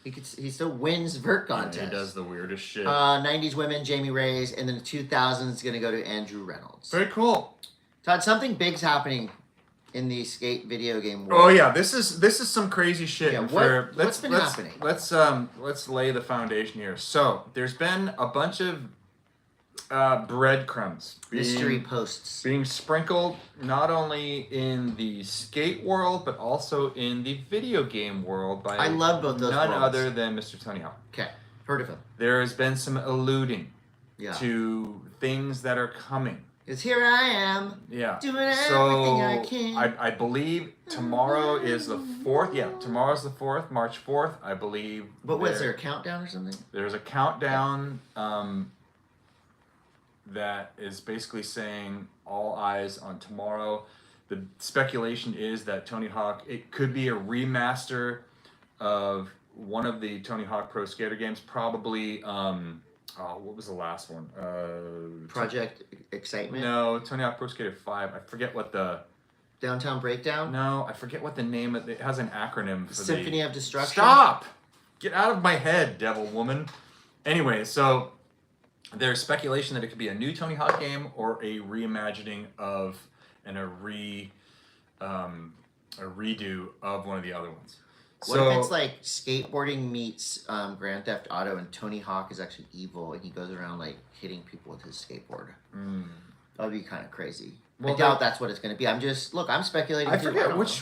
He still wins vert contests. Yeah, he does the weirdest shit. 90s women, Jamie Reyes, and then the 2000s is going to go to Andrew Reynolds. Very cool. Todd, something big's happening in the skate video game world. Oh yeah, this is some crazy shit. Yeah, what's been happening? Let's lay the foundation here. So there's been a bunch of breadcrumbs, mystery posts being sprinkled not only in the skate world but also in the video game world by I love both those none worlds. Other than Mr. Tony Hawk. Okay, heard of him. There has been some alluding to things that are coming. Because here I am, doing everything I can. I believe tomorrow is the 4th. Yeah, tomorrow's the 4th, March 4th, I believe. But was there a countdown or something? There's a countdown that is basically saying all eyes on tomorrow. The speculation is that Tony Hawk, it could be a remaster of one of the Tony Hawk Pro Skater games, probably... what was the last one? Project Excitement? No, Tony Hawk Pro Skater 5. I forget what the... Downtown Breakdown? No, I forget what the name of it has an acronym for Symphony of Destruction? Stop! Get out of my head, devil woman. Anyway, so there's speculation that it could be a new Tony Hawk game or a reimagining of and a redo of one of the other ones. What if it's like skateboarding meets Grand Theft Auto and Tony Hawk is actually evil and he goes around like hitting people with his skateboard? That would be kind of crazy. Well, I doubt that's what it's going to be. I'm speculating. I forget which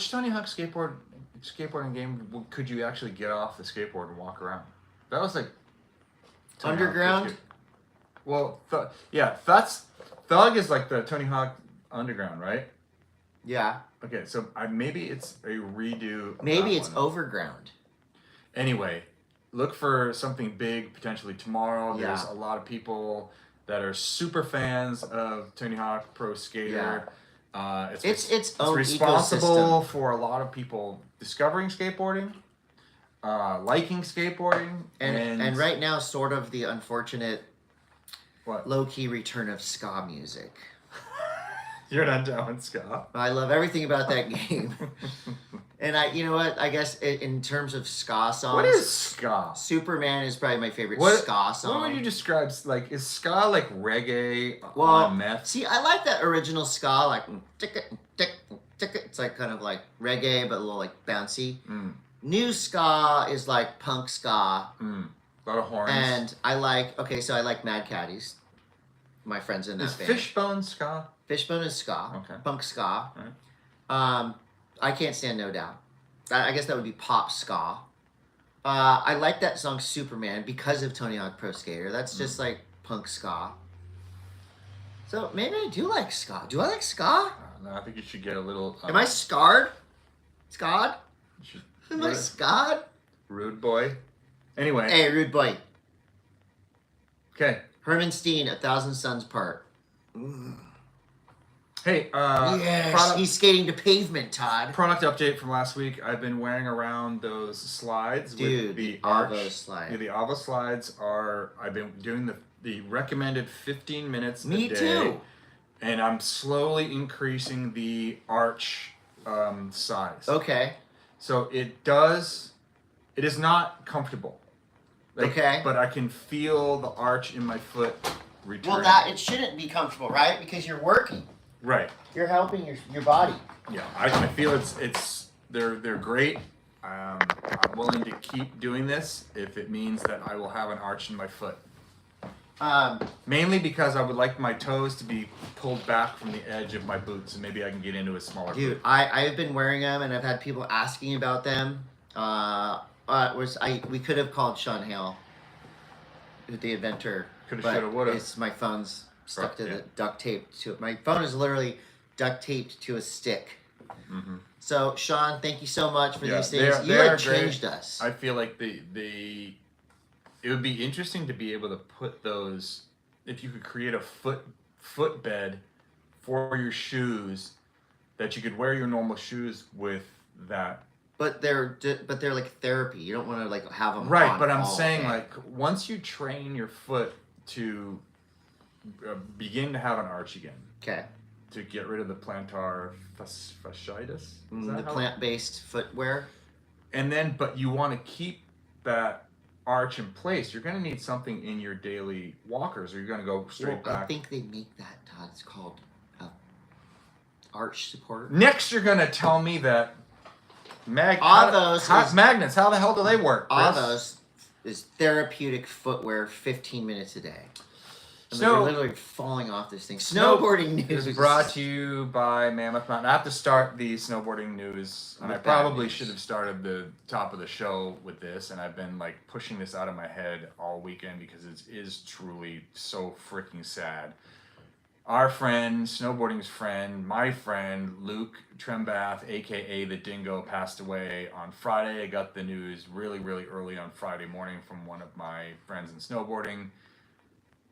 Tony Hawk skateboarding game could you actually get off the skateboard and walk around? That was like Underground. Well, that's Thug is like the Tony Hawk Underground, right? Yeah. Okay, so maybe it's a redo. Maybe it's Overground. Anyway, look for something big potentially tomorrow. Yeah. There's a lot of people that are super fans of Tony Hawk Pro Skater. Yeah. It's own responsible ecosystem. For a lot of people discovering skateboarding, liking skateboarding, and right now, sort of the unfortunate, low-key return of ska music. You're not down with ska. I love everything about that game. And you know what? I guess in terms of ska songs, what is ska? Superman is probably my favorite ska song. What would you describe? Like, is ska like reggae? Meth? See, I like that original ska, like tick tick tick. It's like kind of like reggae, but a little like bouncy. New ska is like punk ska. A lot of horns. And I like Mad Caddies. My friends in that is band. Fishbone ska? Fishbone is ska. Okay. Punk ska. Right. I Can't Stand No Doubt. I guess that would be pop ska. I like that song Superman because of Tony Hawk Pro Skater. That's just like punk ska. So maybe I do like ska. Do I like ska? No, I think you should get a little... Am I scarred? Scarred? Am I scarred? Rude boy. Anyway. Hey, rude boy. Okay. Herman Steen, 1,000 Suns Part. Hey, yes, he's skating to pavement, Todd. Product update from last week. I've been wearing around those slides. Dude, with the Avo slides. Yeah, the Avo slides I've been doing the recommended 15 minutes Me a day. too. And I'm slowly increasing the arch size. Okay. So it is not comfortable. Okay. But I can feel the arch in my foot returning. Well, it shouldn't be comfortable, right? Because you're working. Right. You're helping your body. Yeah, I feel they're great. I I'm willing to keep doing this if it means that I will have an arch in my foot. Mainly because I would like my toes to be pulled back from the edge of my boots, and maybe I can get into a smaller boot. I've been wearing them, and I've had people asking about them. We could have called Sean Hale, the inventor. Coulda, shoulda, woulda. It's my phone's stuck to the duct tape to it. My phone is literally duct taped to a stick. Mm-hmm. So Sean, thank you so much for these things. You have changed us. I feel like it would be interesting to be able to put those, if you could create a footbed for your shoes that you could wear your normal shoes with that. But they're like therapy. You don't want to like have them right. But I'm saying like once you train your foot to begin to have an arch again. Okay. To get rid of the plantar fasciitis. The plant-based footwear. And then, but you want to keep that arch in place. You're going to need something in your daily walkers, or you're going to go straight back. I think they make that, Todd. It's called arch support. Next, you're going to tell me that magnets. How the hell do they work? Avos is therapeutic footwear, 15 minutes a day. We're literally falling off this thing. Snowboarding news is brought to you by Mammoth Mountain. I have to start the snowboarding news, and I probably should have started the top of the show with this, and I've been like pushing this out of my head all weekend because it is truly so freaking sad. Our friend, snowboarding's friend, my friend, Luke Trembath, aka the Dingo, passed away on Friday. I got the news really, really early on Friday morning from one of my friends in snowboarding.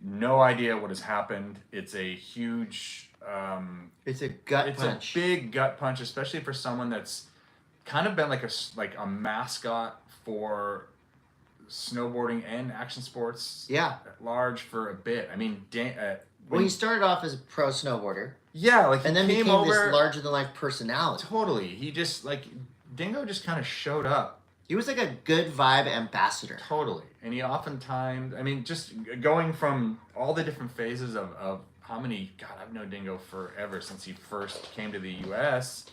No idea what has happened. It's a huge... it's a gut punch. It's a big gut punch, especially for someone that's kind of been like a mascot for snowboarding and action sports at large for a bit. I mean, he started off as a pro snowboarder. Yeah, and then became this larger-than-life personality. Totally. He just, Dingo just kind of showed up. He was like a good vibe ambassador. Totally. And he oftentimes, just going from all the different phases of how many, God, I've known Dingo forever since he first came to the U.S.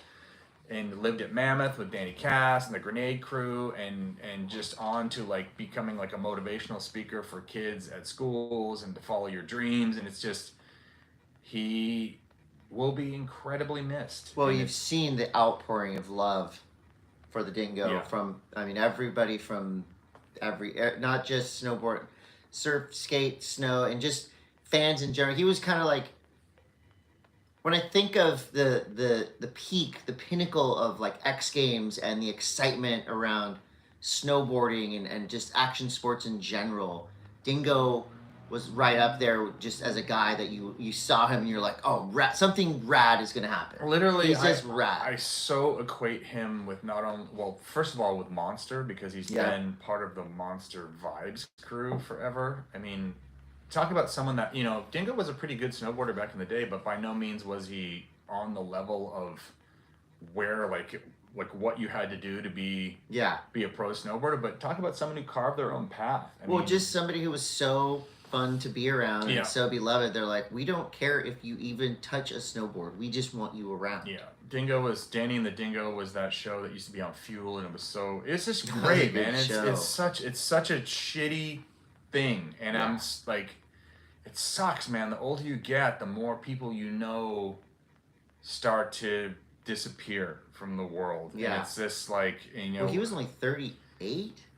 and lived at Mammoth with Danny Cass and the Grenade Crew and just on to becoming a motivational speaker for kids at schools and to follow your dreams. And it's just, he will be incredibly missed. Well, you've seen the outpouring of love for the Dingo from everybody from not just snowboard, surf, skate, snow, and just fans in general. He was kind of when I think of the peak, the pinnacle of X Games and the excitement around snowboarding and just action sports in general, Dingo was right up there just as a guy that you saw him and you're like, oh, something rad is going to happen. Literally, he's just rad. I so equate him with not only, first of all, with Monster, because he's been part of the Monster Vibes crew forever. Talk about someone that, Dingo was a pretty good snowboarder back in the day, but by no means was he on the level of where, what you had to do to be a pro snowboarder. But talk about someone who carved their own path. Just somebody who was so fun to be around and so beloved. They're like, we don't care if you even touch a snowboard. We just want you around. Yeah. Danny and the Dingo was that show that used to be on Fuel, and it's just great, man. It's such a shitty thing. And I'm it sucks, man. The older you get, the more people start to disappear from the world. Yeah. And it's just he was only 38.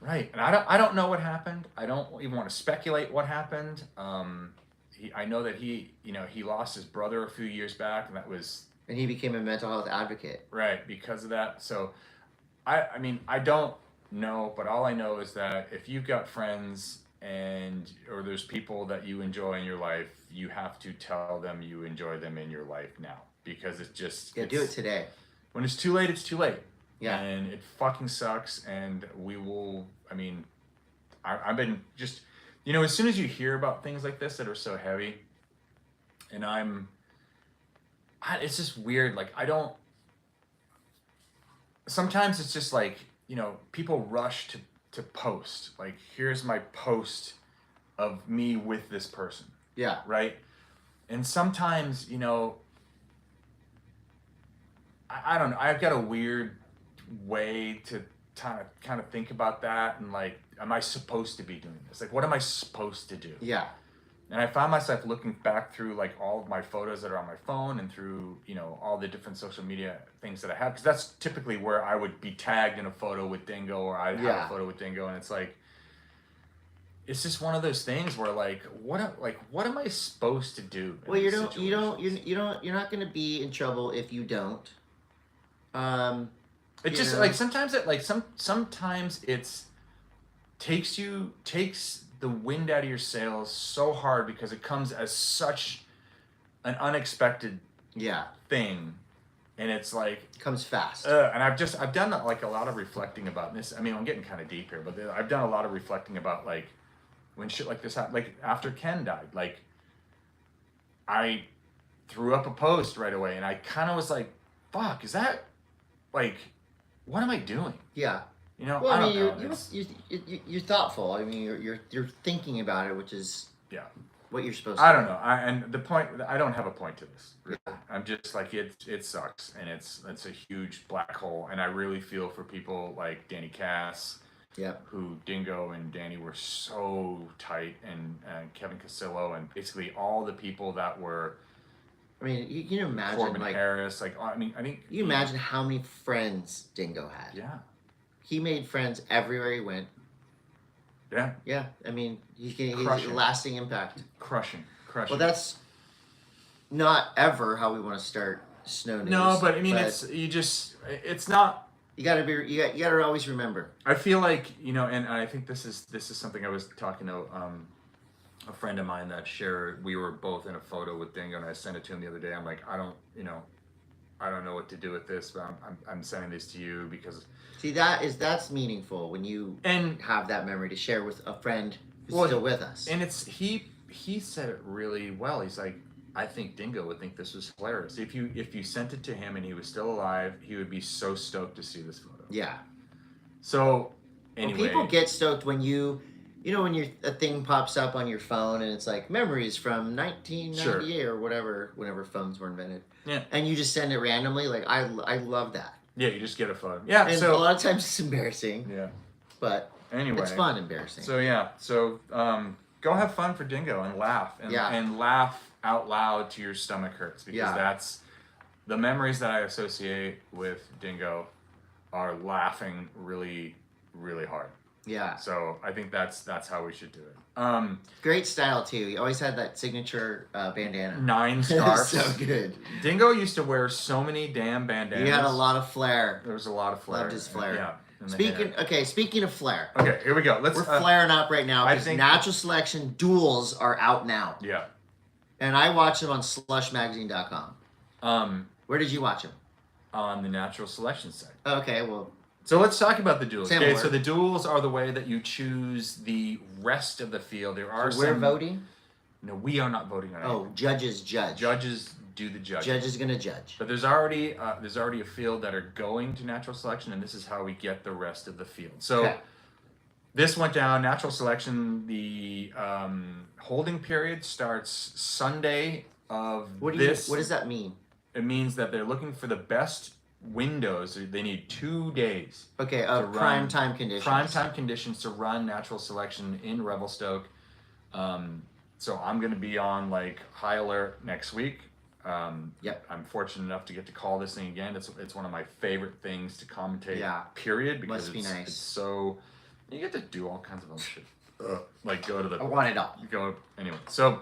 Right, and I don't know what happened. I don't even want to speculate what happened. I know that he lost his brother a few years back, and he became a mental health advocate. Right, because of that. So, I don't know, but all I know is that if you've got friends or there's people that you enjoy in your life, you have to tell them you enjoy them in your life now, because it's just do it today. When it's too late, it's too late. Yeah. And it fucking sucks, and we will, I've been just, as soon as you hear about things like this that are so heavy, and it's just weird, sometimes it's just people rush to post, here's my post of me with this person. Yeah. Right? And sometimes, I don't know, I've got a weird way to kind of think about that and like, am I supposed to be doing this? Like, what am I supposed to do? Yeah. And I found myself looking back through like all of my photos that are on my phone and through, all the different social media things that I have. Because that's typically where I would be tagged in a photo with Dingo, or I'd have a photo with Dingo. And it's like, it's just one of those things where like, what am I supposed to do? Well, you're not going to be in trouble if you don't. It just like sometimes it's takes the wind out of your sails so hard because it comes as such an unexpected thing, and it's like it comes fast. And I've done like a lot of reflecting about this. I mean, I'm getting kind of deep here, but I've done a lot of reflecting about like when shit like this happened. Like after Ken died, like I threw up a post right away, and I kind of was like, "Fuck, is that like what am I doing?" Yeah. Well, I mean, you're thoughtful. I mean, you're thinking about it, which is what you're supposed to. I don't know. And the point, I don't have a point to this. Really. Yeah. I'm just like it sucks, and it's a huge black hole, and I really feel for people like Danny Cass, who Dingo and Danny were so tight, and Kevin Casillo, and basically all the people that were. I mean, you can imagine Corbin Harris, like I think you imagine how many friends Dingo had. Yeah. He made friends everywhere he went. Yeah. Yeah. I mean, he's a lasting impact. Crushing. Well, that's not ever how we want to start Snow News. No, but I mean, it's not. You gotta always remember. I feel like, and I think this is something I was talking to a friend of mine that shared. We were both in a photo with Dingo, and I sent it to him the other day. I'm like, I don't know what to do with this, but I'm sending this to you because. See, that's meaningful when you have that memory to share with a friend who's still with us. And it's he said it really well. He's like, I think Dingo would think this was hilarious. If you sent it to him and he was still alive, he would be so stoked to see this photo. Yeah. So anyway, people get stoked when when a thing pops up on your phone and it's like memories from 1998 or whatever, whenever phones were invented. Yeah. And you just send it randomly. Like I love that. Yeah, you just get a photo. Yeah, and so a lot of times it's embarrassing. Yeah. But anyway, it's fun, embarrassing. So yeah, go have fun for Dingo and laugh and laugh out loud till your stomach hurts because that's the memories that I associate with Dingo are laughing really, really hard. Yeah. So I think that's how we should do it. Great style too. He always had that signature bandana. 9 scarves. So good. Dingo used to wear so many damn bandanas. He had a lot of flair. There was a lot of flair. Loved his flair. Yeah. Speaking of flair. Okay, here we go. We're flaring up right now because Natural Selection duels are out now. Yeah. And I watch them on slushmagazine.com. Where did you watch them? On the Natural Selection site. Okay, well. So let's talk about the duels. Okay, so the duels are the way that you choose the rest of the field. There are we're voting? No, we are not voting on it. Oh, judges judge. Judges do the judging. Judge is going to judge. But there's already a field that are going to Natural Selection, and this is how we get the rest of the field. So this went down, Natural Selection, the holding period starts Sunday of this. What does that mean? It means that they're looking for the best windows. They need 2 days. Okay, of prime time conditions. Prime time conditions to run Natural Selection in Revelstoke. So I'm going to be on like high alert next week. Yep. I'm fortunate enough to get to call this thing again. It's one of my favorite things to commentate. Period. Because must be nice. It's so you get to do all kinds of other shit. Like go to the. I want it all. Anyway. So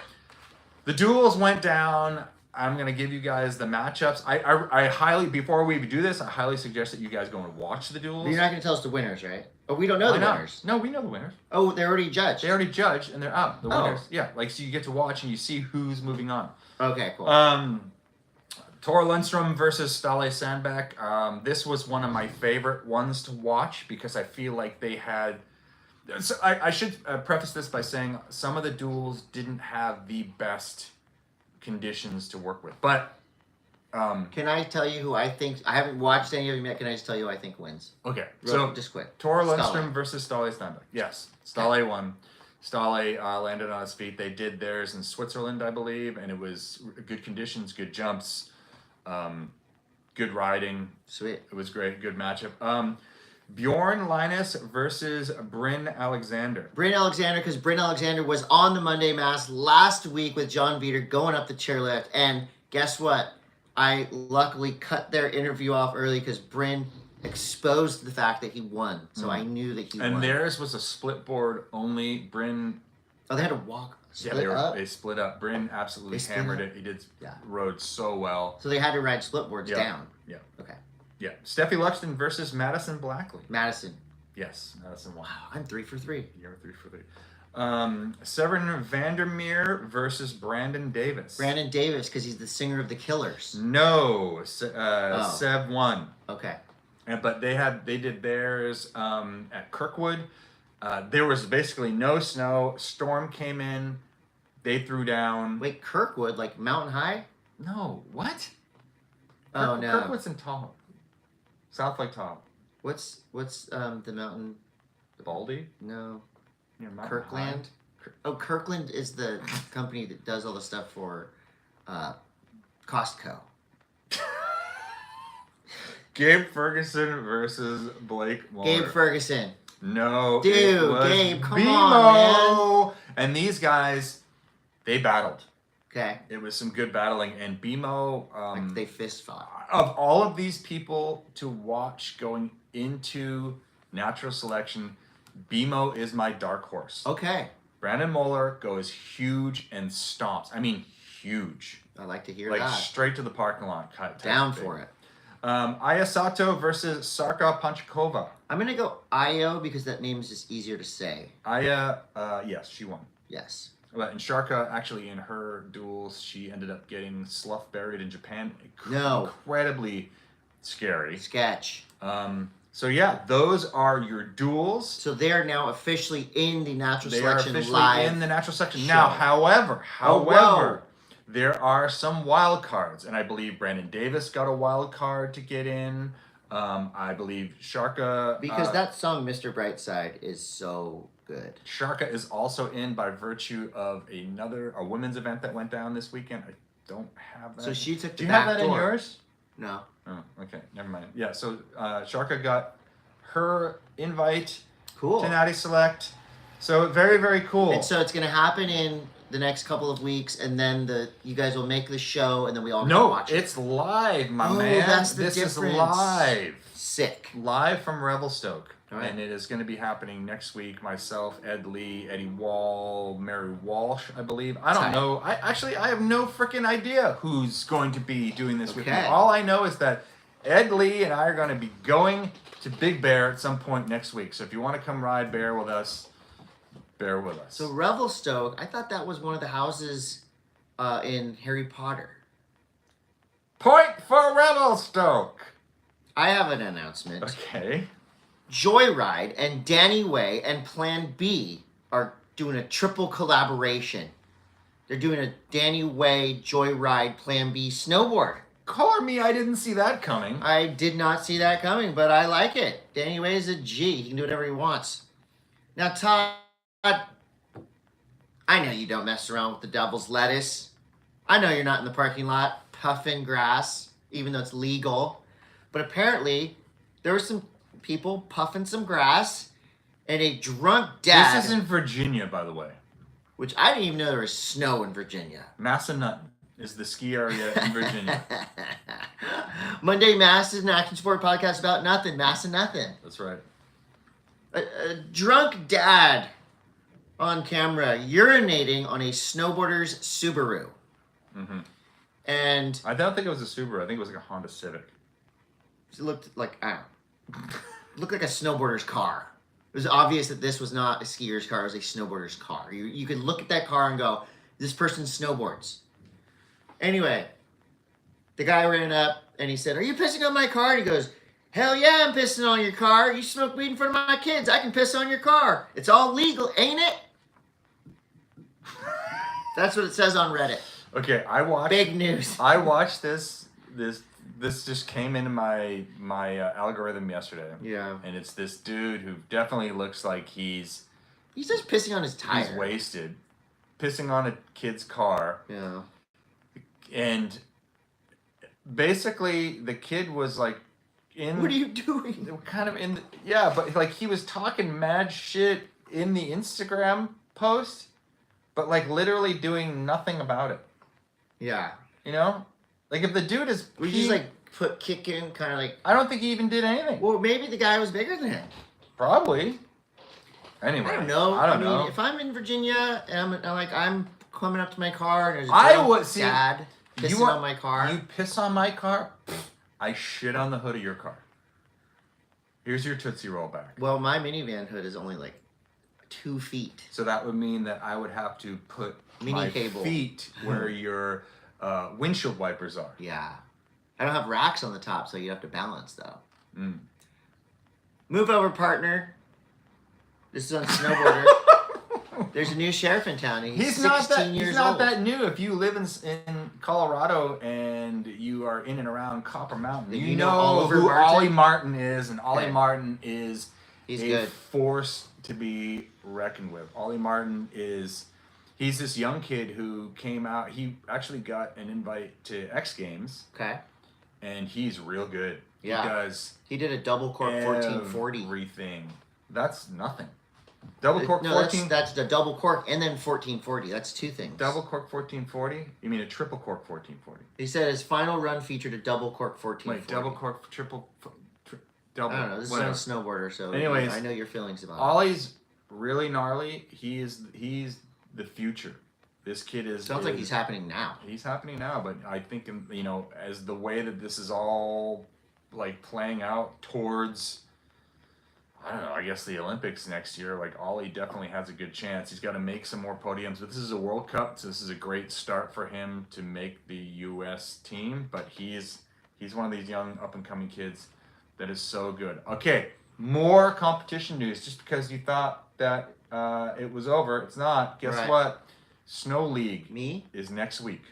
the duels went down. I'm gonna give you guys the matchups. I highly, before we do this, I highly suggest that you guys go and watch the duels. But you're not gonna tell us the winners, right? Oh, we don't know the winners. No, we know the winners. Oh, they're already judged. They already judged and they're out. The winners. Yeah, like so you get to watch and you see who's moving on. Okay, cool. Tor Lundstrom versus Stale Sandbeck. This was one of my favorite ones to watch because I feel like they had. So I should preface this by saying some of the duels didn't have the best conditions to work with, but can I tell you who I think? I haven't watched any of them yet. Can I just tell you who I think wins? Okay, just quick. Tor Lundstrom versus Stale Sandbeck. Yes, Stale won. Stale landed on his feet. They did theirs in Switzerland, I believe, and it was good conditions, good jumps, good riding. Sweet. It was great, good matchup. Bjorn Linus versus Bryn Alexander. Bryn Alexander, because Bryn Alexander was on the Monday Mass last week with John Veter going up the chairlift. And guess what? I luckily cut their interview off early because Bryn exposed the fact that he won. So I knew that he won. And theirs was a split board only. Bryn... Oh, they had to walk. They split up. Bryn absolutely hammered it. He rode so well. So they had to ride split boards down. Yeah. Okay. Yeah. Steffi Luxton versus Madison Blackley. Madison. Yes, Madison won. Wow, I'm 3 for 3. You're 3 for 3. Severn Vandermeer versus Brandon Davis. Brandon Davis, because he's the singer of the Killers. No, Sev won. Okay. But they did theirs at Kirkwood. There was basically no snow. Storm came in. They threw down. Wait, Kirkwood, like Mountain High? No, what? Oh no. Kirkwood's in Tahoe. South Lake Tahoe. What's the mountain? Baldy? No. Near Mountain Kirkland. High. Kirkland is the company that does all the stuff for Costco. Gabe Ferguson versus Blake Moore. Gabe Ferguson. No, dude, Gabe, come on, man. And these guys, they battled. Okay. It was some good battling, and BMO. Like they fist fought. Of all of these people to watch going into natural selection, BMO is my dark horse. Okay. Brandon Moeller goes huge and stomps. I mean, huge. I like to hear like that. Straight to the parking lot. Down for it. Ayasato versus Sarka Panchkova. I'm going to go Ayo because that name is just easier to say. Aya, yes, she won. Yes. But in Sharka, actually, in her duels, she ended up getting slough buried in Japan. No. Incredibly scary. Sketch. So yeah, those are your duels. So they are now officially in the natural selection They are officially live in the natural selection. show. Now, however, there are some wild cards, and I believe Brandon Davis got a wild card to get in. I believe Sharka... Because that song, Mr. Brightside, is so good. Sharka is also in by virtue of a women's event that went down this weekend. I don't have that. So she took the Do you back have that door. in yours? No. Oh, okay. Never mind. Yeah, so Sharka got her invite to Natty Select. So very, very cool. And so it's going to happen in the next couple of weeks, and then you guys will make the show, and then we all can watch it. No, it's live, my man. That's the this difference. Is live. Sick. Live from Revelstoke. Right. And it is going to be happening next week. Myself, Ed Lee, Eddie Wall, Mary Walsh, I believe. I don't know. I have no freaking idea who's going to be doing this with me. All I know is that Ed Lee and I are going to be going to Big Bear at some point next week. So if you want to come ride bear with us, bear with us. So Revelstoke, I thought that was one of the houses in Harry Potter. Point for Revelstoke. I have an announcement. Okay. Joyride and Danny Way and Plan B are doing a triple collaboration. They're doing a Danny Way Joyride Plan B snowboard. Color me, I didn't see that coming. I did not see that coming, but I like it. Danny Way is a G. He can do whatever he wants. Now, Todd, I know you don't mess around with the devil's lettuce. I know you're not in the parking lot puffing grass, even though it's legal. But apparently, there were some people puffing some grass, and a drunk dad... This is in Virginia, by the way. Which I didn't even know there was snow in Virginia. Massanutten is the ski area in Virginia. Monday Mass is an action sport podcast about nothing. Mass and nothing. That's right. A drunk dad on camera urinating on a snowboarder's Subaru. Mm-hmm. And... I don't think it was a Subaru. I think it was like a Honda Civic. It looked like, I don't know. Looked like a snowboarder's car. It was obvious that this was not a skier's car, it was a snowboarder's car. You could look at that car and go, this person snowboards. Anyway, the guy ran up and he said, are you pissing on my car? And he goes, hell yeah, I'm pissing on your car. You smoke weed in front of my kids. I can piss on your car. It's all legal, ain't it? That's what it says on Reddit. Okay, I watched... Big news. I watched this just came into my algorithm yesterday. Yeah. And it's this dude who definitely looks like he's just pissing on his tire. He's wasted. Pissing on a kid's car. Yeah. And basically the kid was like in. What are you doing? Kind of in. Yeah, but like he was talking mad shit in the Instagram post, but like literally doing nothing about it. Yeah. You know, like if the dude is. We just like put kick in, kind of like. I don't think he even did anything. Well, maybe the guy was bigger than him. Probably. Anyway, I don't know. I don't know. If I'm in Virginia and I'm coming up to my car and there's a dad pissing on my car. You piss on my car, I shit on the hood of your car. Here's your Tootsie Roll back. Well, my minivan hood is only like 2 feet. So that would mean that I would have to put my feet where your windshield wipers are. Yeah. I don't have racks on the top, so you have to balance though. Move over, partner. This is on Snowboarder. There's a new sheriff in town. He's 16 years old. He's not that new. If you live in Colorado and you are in and around Copper Mountain, you know who Ollie Martin is, and Ollie Martin is a force to be reckoned with. Ollie Martin he's this young kid who came out. He actually got an invite to X Games. Okay. And he's real good. Yeah. He did a double cork 1440. Everything. That's nothing. Double cork 14. That's the double cork and then 1440. That's two things. Double cork 1440? You mean a triple cork 1440? He said his final run featured a double cork 1440. Wait, double cork double. I don't know. This is on Snowboarder, so anyways, I know your feelings about it. Ollie's really gnarly. He's the future. This kid is. Sounds like he's happening now. He's happening now, but I think as the way that this is all like playing out towards. I don't know, I guess the Olympics next year, like Ollie definitely has a good chance. He's got to make some more podiums, but this is a World Cup, so this is a great start for him to make the U.S. team, but he's one of these young up-and-coming kids that is so good. Okay, more competition news. Just because you thought that it was over, it's not. Guess what? Snow League is next week.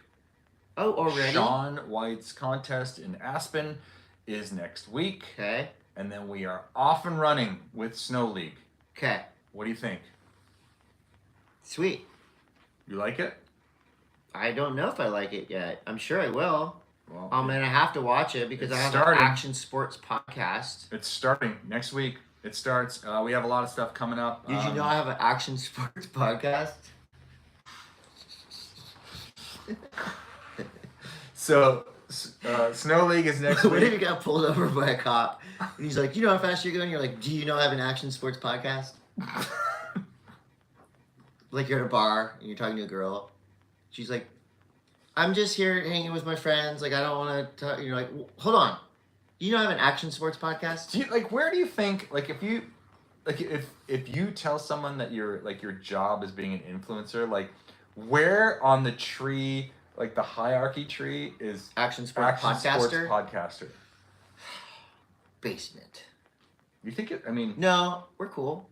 Oh, already? Shaun White's contest in Aspen is next week. Okay. And then we are off and running with Snow League. Okay. What do you think? Sweet. You like it? I don't know if I like it yet. I'm sure I will. Well, I'm going to have to watch it because I have an Action Sports podcast. It's starting next week. It starts. We have a lot of stuff coming up. Did you know I have an Action Sports podcast? So, Snow League is next week. What if you got pulled over by a cop and he's like, you know how fast you're going? You're like, do you know I have an Action Sports podcast? Like you're at a bar and you're talking to a girl. She's like, I'm just here hanging with my friends. Like, I don't want to talk. You're like, hold on. Do you know I have an Action Sports podcast? Where do you think, if you tell someone that your job is being an influencer, like, where on the tree, like the hierarchy tree, is Action Sports podcaster? Basement. You think it? I mean, no, we're cool.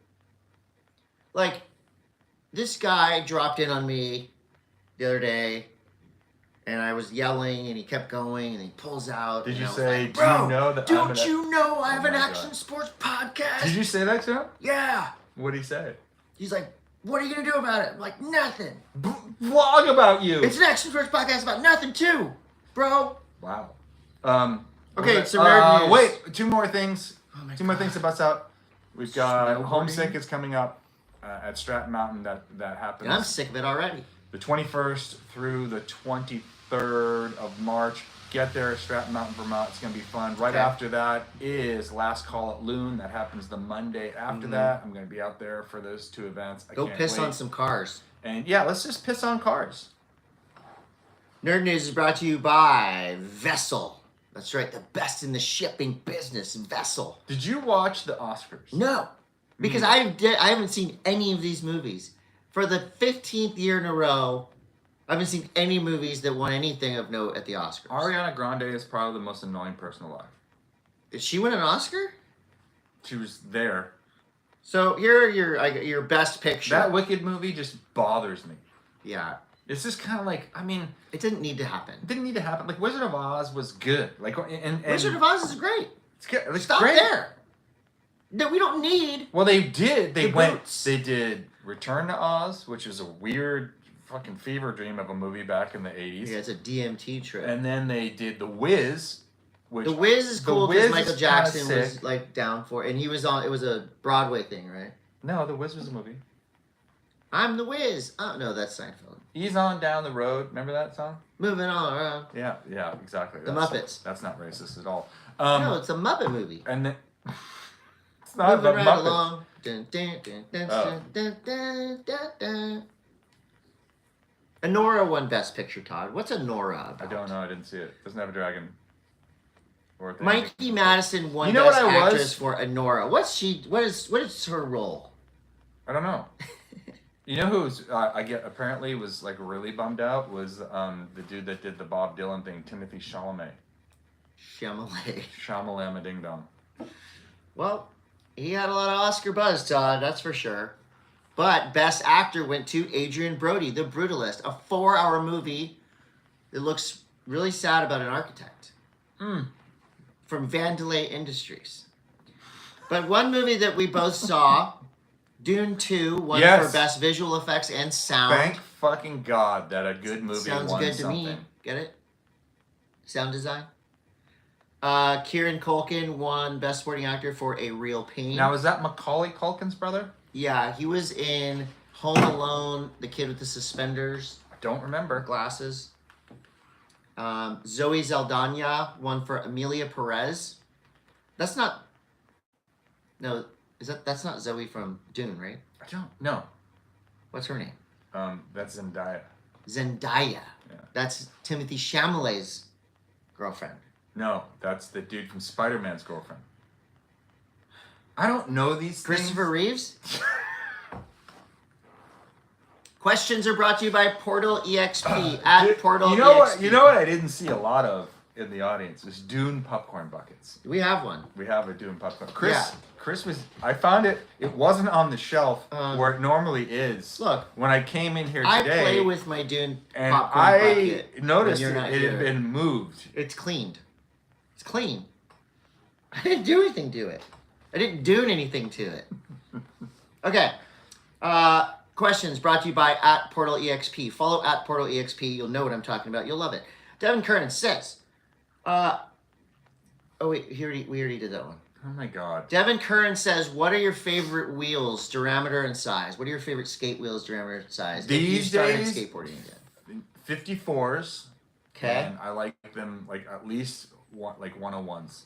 Like, this guy dropped in on me the other day, and I was yelling, and he kept going, and he pulls out. Did you say, like, Bro, do you know that? Don't you know I have an Action Sports podcast? Did you say that to him? Yeah. What did he say? He's like, what are you gonna do about it? I'm like, nothing. Vlog about you. It's an Action Sports podcast about nothing too, bro. Wow. Okay, so nerd news. Wait, two more things. Two more things to bust out. We've got Homesick is coming up at Stratton Mountain. That happens. And I'm sick of it already. The 21st through the 23rd of March. Get there at Stratton Mountain, Vermont. It's going to be fun. Right after that is Last Call at Loon. That happens the Monday after that. I'm going to be out there for those two events. Go piss on some cars. And yeah, let's just piss on cars. Nerd News is brought to you by Vessel. That's right, the best in the shipping business, Vessel. Did you watch the Oscars? No, because I haven't seen any of these movies. For the 15th year in a row, I haven't seen any movies that won anything of note at the Oscars. Ariana Grande is probably the most annoying person alive. Did she win an Oscar? She was there. So here are your best picture. That Wicked movie just bothers me. Yeah. It's just kind of like, I mean... It didn't need to happen. It didn't need to happen. Like, Wizard of Oz was good. Like, and Wizard of Oz is great. It's good. It's Stop great. there. No, we don't need... Well, they did. They boots. They did Return to Oz, which is a weird fucking fever dream of a movie back in the 80s. Yeah, it's a DMT trip. And then they did The Wiz, Which, The Wiz is cool Wiz because Michael is Jackson kinda was sick. like down for it, and he was on. It was a Broadway thing, right? No, The Wiz was a movie. I'm the Wiz. Oh no, that's Seinfeld. He's on down the road. Remember that song? Moving on around. Yeah, exactly. The Muppets. That's not racist at all. No, it's a Muppet movie. And then, it's not Moving the right Muppets. along. Dun, dun, dun, dun, Oh. dun, dun, dun, dun. Anora won Best Picture, Todd. What's Anora about? I don't know. I didn't see it. Doesn't have a dragon. Or a thing. Mikey Madison won You know Best what I was? Actress for Anora. What is her role? I don't know. You know who's apparently was like really bummed out was the dude that did the Bob Dylan thing, Timothy Chalamet. Chalamet. Shamalama Ding Dong. Well, he had a lot of Oscar buzz, Todd. That's for sure. But Best Actor went to Adrian Brody, The Brutalist, a 4-hour movie that looks really sad about an architect from Vandelay Industries. But one movie that we both saw, Dune 2, won for Best Visual Effects and Sound. Thank fucking God that a good movie Sounds won good something. to me. Get it? Sound design. Kieran Culkin won Best Supporting Actor for A Real Pain. Now, is that Macaulay Culkin's brother? Yeah, he was in Home Alone, the kid with the suspenders. I don't remember. Glasses. Zoe Saldana won for Amelia Perez. That's not... No, that's not Zoe from Dune, right? I don't know. What's her name? That's Zendaya. Zendaya. Yeah. That's Timothy Chalamet's girlfriend. No, that's the dude from Spider-Man's girlfriend. I don't know these Christopher things. Reeves? Questions are brought to you by Portal EXP at Portal You know EXP. what? You know what I didn't see a lot of in the audience is Dune popcorn buckets. We have one. We have a Dune popcorn. Yeah. Chris was. I found it. It wasn't on the shelf where it normally is. Look, when I came in here I today, play with my Dune and popcorn I bucket noticed when you're not it had here. been moved. It's cleaned. It's clean. I didn't do anything to it. I didn't do anything to it. Okay. Questions brought to you by at Portal EXP. Follow at Portal EXP. You'll know what I'm talking about. You'll love it. Devin Kernan says, oh wait, we already did that one. Oh my God. Devin Curran says, what are your favorite wheels, diameter and size? What are your favorite skate wheels, diameter and size? These days, skateboarding again. 54s. Okay. And I like them like at least 101s.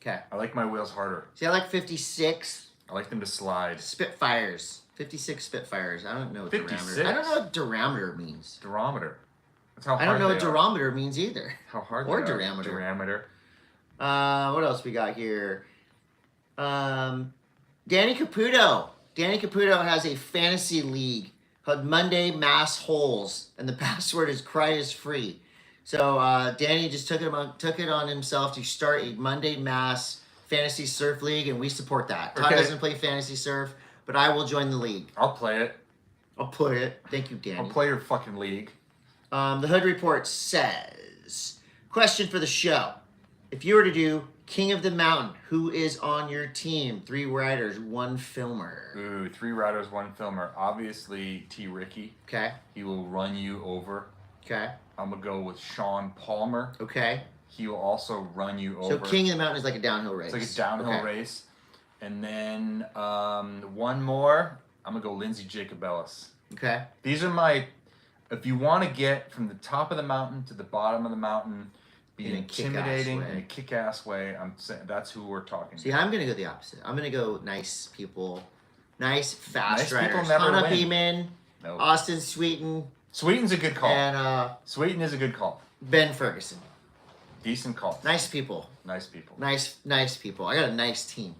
Okay. I like my wheels harder. See, I like 56 I like them to slide. Spitfires. 56 Spitfires. I don't know what 56? diameter. I don't know what diameter means. Durometer. That's how hard I don't know they what are. durometer means either. How hard Or they are. diameter. Diameter. What else we got here? Danny Caputo. Danny Caputo has a fantasy league called Monday Mass Holes, and the password is Cry is Free. So Danny just took it on himself to start a Monday Mass fantasy surf league, and we support that. Todd doesn't play fantasy surf, but I will join the league. I'll play it. I'll play it. Thank you, Danny. I'll play your fucking league. The Hood Report says, question for the show. If you were to do King of the Mountain, who is on your team? 3 writers, 1 filmer. Ooh, 3 writers, 1 filmer. Obviously, T. Ricky. Okay. He will run you over. Okay. I'm going to go with Sean Palmer. Okay. He will also run you over. So King of the Mountain is like a downhill race. It's like a downhill race. And then one more, I'm going to go Lindsay Jacobellis. Okay. These are my, if you want to get from the top of the mountain to the bottom of the mountain, be intimidating in a kick-ass way, I'm saying that's who we're talking See, about. I'm going to go the opposite. I'm going to go nice people, nice fast Nice riders. people never Hannah win. Beeman, Nope. Austin Sweeten, Sweeten's a good call. and Sweeten is a good call. Ben Ferguson. Decent call. Nice people. Nice people. Nice people. I got a nice team.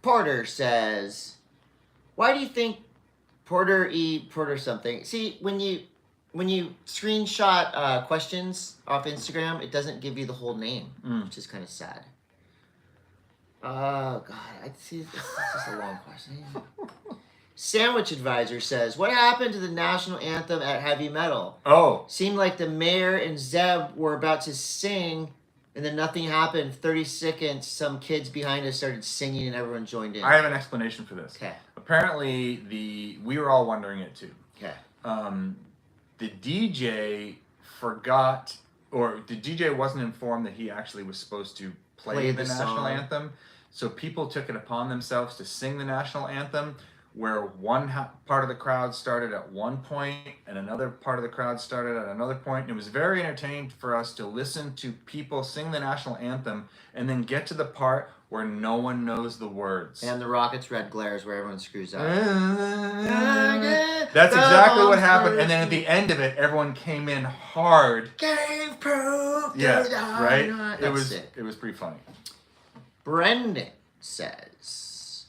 Porter says, why do you think Porter something? See, when you screenshot questions off Instagram, it doesn't give you the whole name, which is kind of sad. Oh God, I see. This is just a long question. Sandwich Advisor says, what happened to the national anthem at Heavy Metal? Oh. Seemed like the mayor and Zeb were about to sing, and then nothing happened. 30 seconds, some kids behind us started singing, and everyone joined in. I have an explanation for this. Okay. Apparently, we were all wondering it too. Okay. The DJ forgot the DJ wasn't informed that he actually was supposed to play the national anthem. So people took it upon themselves to sing the national anthem, where one part of the crowd started at one point and another part of the crowd started at another point. And it was very entertaining for us to listen to people sing the national anthem and then get to the part where no one knows the words. And the Rockets' red glares where everyone screws up. That's exactly what happened. And then at the end of it, everyone came in hard. Gave proof. Yeah, right? It was pretty funny. Brendan says,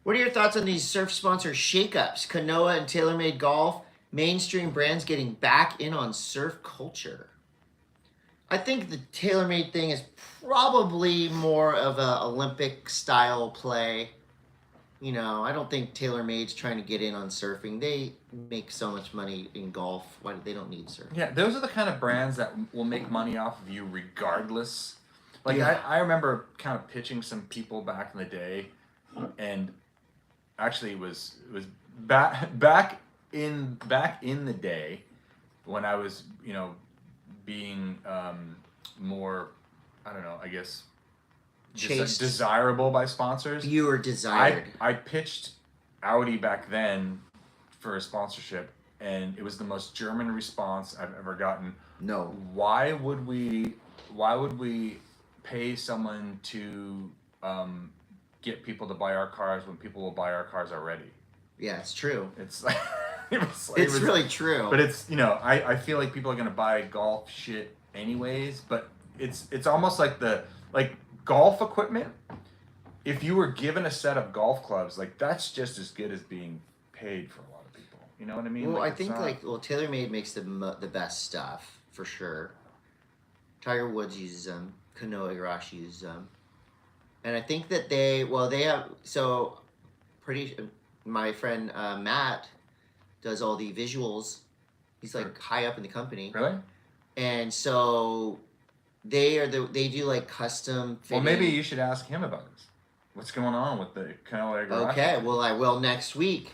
what are your thoughts on these surf sponsor shakeups? Kanoa and TaylorMade Golf, mainstream brands getting back in on surf culture. I think the TaylorMade thing is probably more of a Olympic style play. You know, I don't think TaylorMade's trying to get in on surfing. They make so much money in golf. Why they don't need surf? Yeah, those are the kind of brands that will make money off of you regardless. Like I remember kind of pitching some people back in the day, and actually it was back in the day when I was, you know, being more, I don't know, I guess desirable by sponsors. You were desired. I pitched Audi back then for a sponsorship, and it was the most German response I've ever gotten. No. Why would we pay someone to get people to buy our cars when people will buy our cars already? Yeah, it's true. It's like it's really true. But it's, you know, I feel like people are gonna buy golf shit anyways. But it's almost like golf equipment. If you were given a set of golf clubs, like that's just as good as being paid for a lot of people. You know what I mean? Well, I think TaylorMade makes the best stuff for sure. Tiger Woods uses them. Kanoa Igarashi uses them. And I think that they have, so my friend Matt does all the visuals. He's like high up in the company. Really? And so they do like custom fitting. Well, maybe you should ask him about this. What's going on with the Kanoa Igarashi? Okay, well I will next week.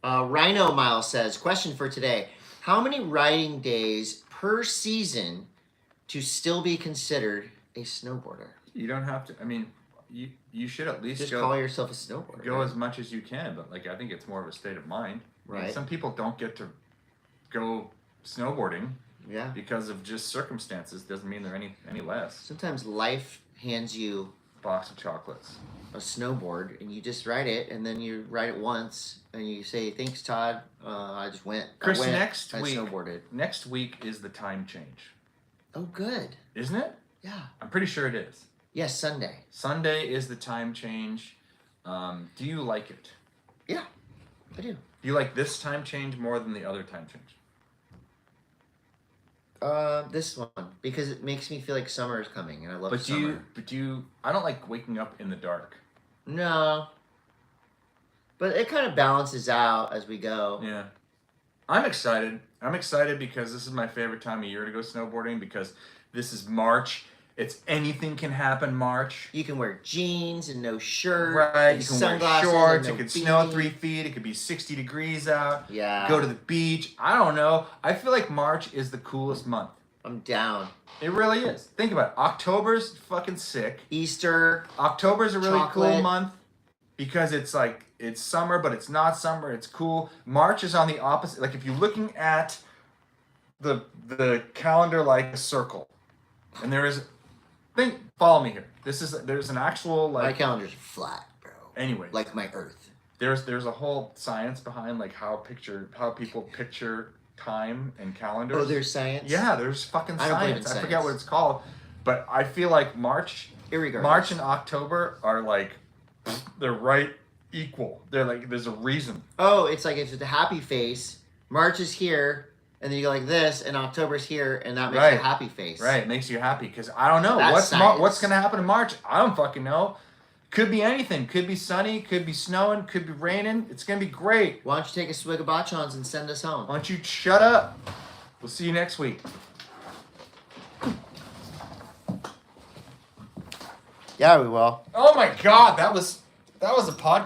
Rhino Miles says, question for today. How many riding days per season to still be considered a snowboarder? You don't have to. I mean, you should at least just call yourself a snowboarder. Go as much as you can, but like I think it's more of a state of mind. Right. I mean, some people don't get to go snowboarding. Yeah. Because of just circumstances. Doesn't mean they're any less. Sometimes life hands you a box of chocolates, a snowboard, and you just ride it, and then you ride it once, and you say, "Thanks, Todd. I just went." Chris, I snowboarded. Next week is the time change. Oh, good. Isn't it? Yeah. I'm pretty sure it is. Yes, Sunday. Sunday is the time change. Do you like it? Yeah, I do. Do you like this time change more than the other time change? This one, because it makes me feel like summer is coming, and I love summer. I don't like waking up in the dark. No. But it kind of balances out as we go. Yeah. I'm excited. I'm excited because this is my favorite time of year to go snowboarding, because this is March. It's anything can happen March. You can wear jeans and no shirt. Right. You can wear shorts. It could snow 3 feet. It could be 60 degrees out. Yeah. Go to the beach. I don't know. I feel like March is the coolest month. I'm down. It really is. Think about it. October's fucking sick. Easter. October's a really cool month because it's like, it's summer, but it's not summer. It's cool. March is on the opposite. Like if you're looking at the calendar like a circle, and there is... follow me here. There's an actual like... My calendar's flat, bro. Anyway. Like my Earth. There's a whole science behind like how people picture time and calendars. Oh, there's science? Yeah, there's fucking I don't believe in science. I science. forget what it's called. But I feel like March and October are like, they're right equal. They're like, there's a reason. Oh, it's like if it's a happy face, March is here, and then you go like this, and October's here, and that makes you a happy face. Right, it makes you happy, because I don't know. That's What's going to happen in March? I don't fucking know. Could be anything. Could be sunny, could be snowing, could be raining. It's going to be great. Why don't you take a swig of Bachans and send us home? Why don't you shut up? We'll see you next week. Yeah, we will. Oh my God, that was a podcast.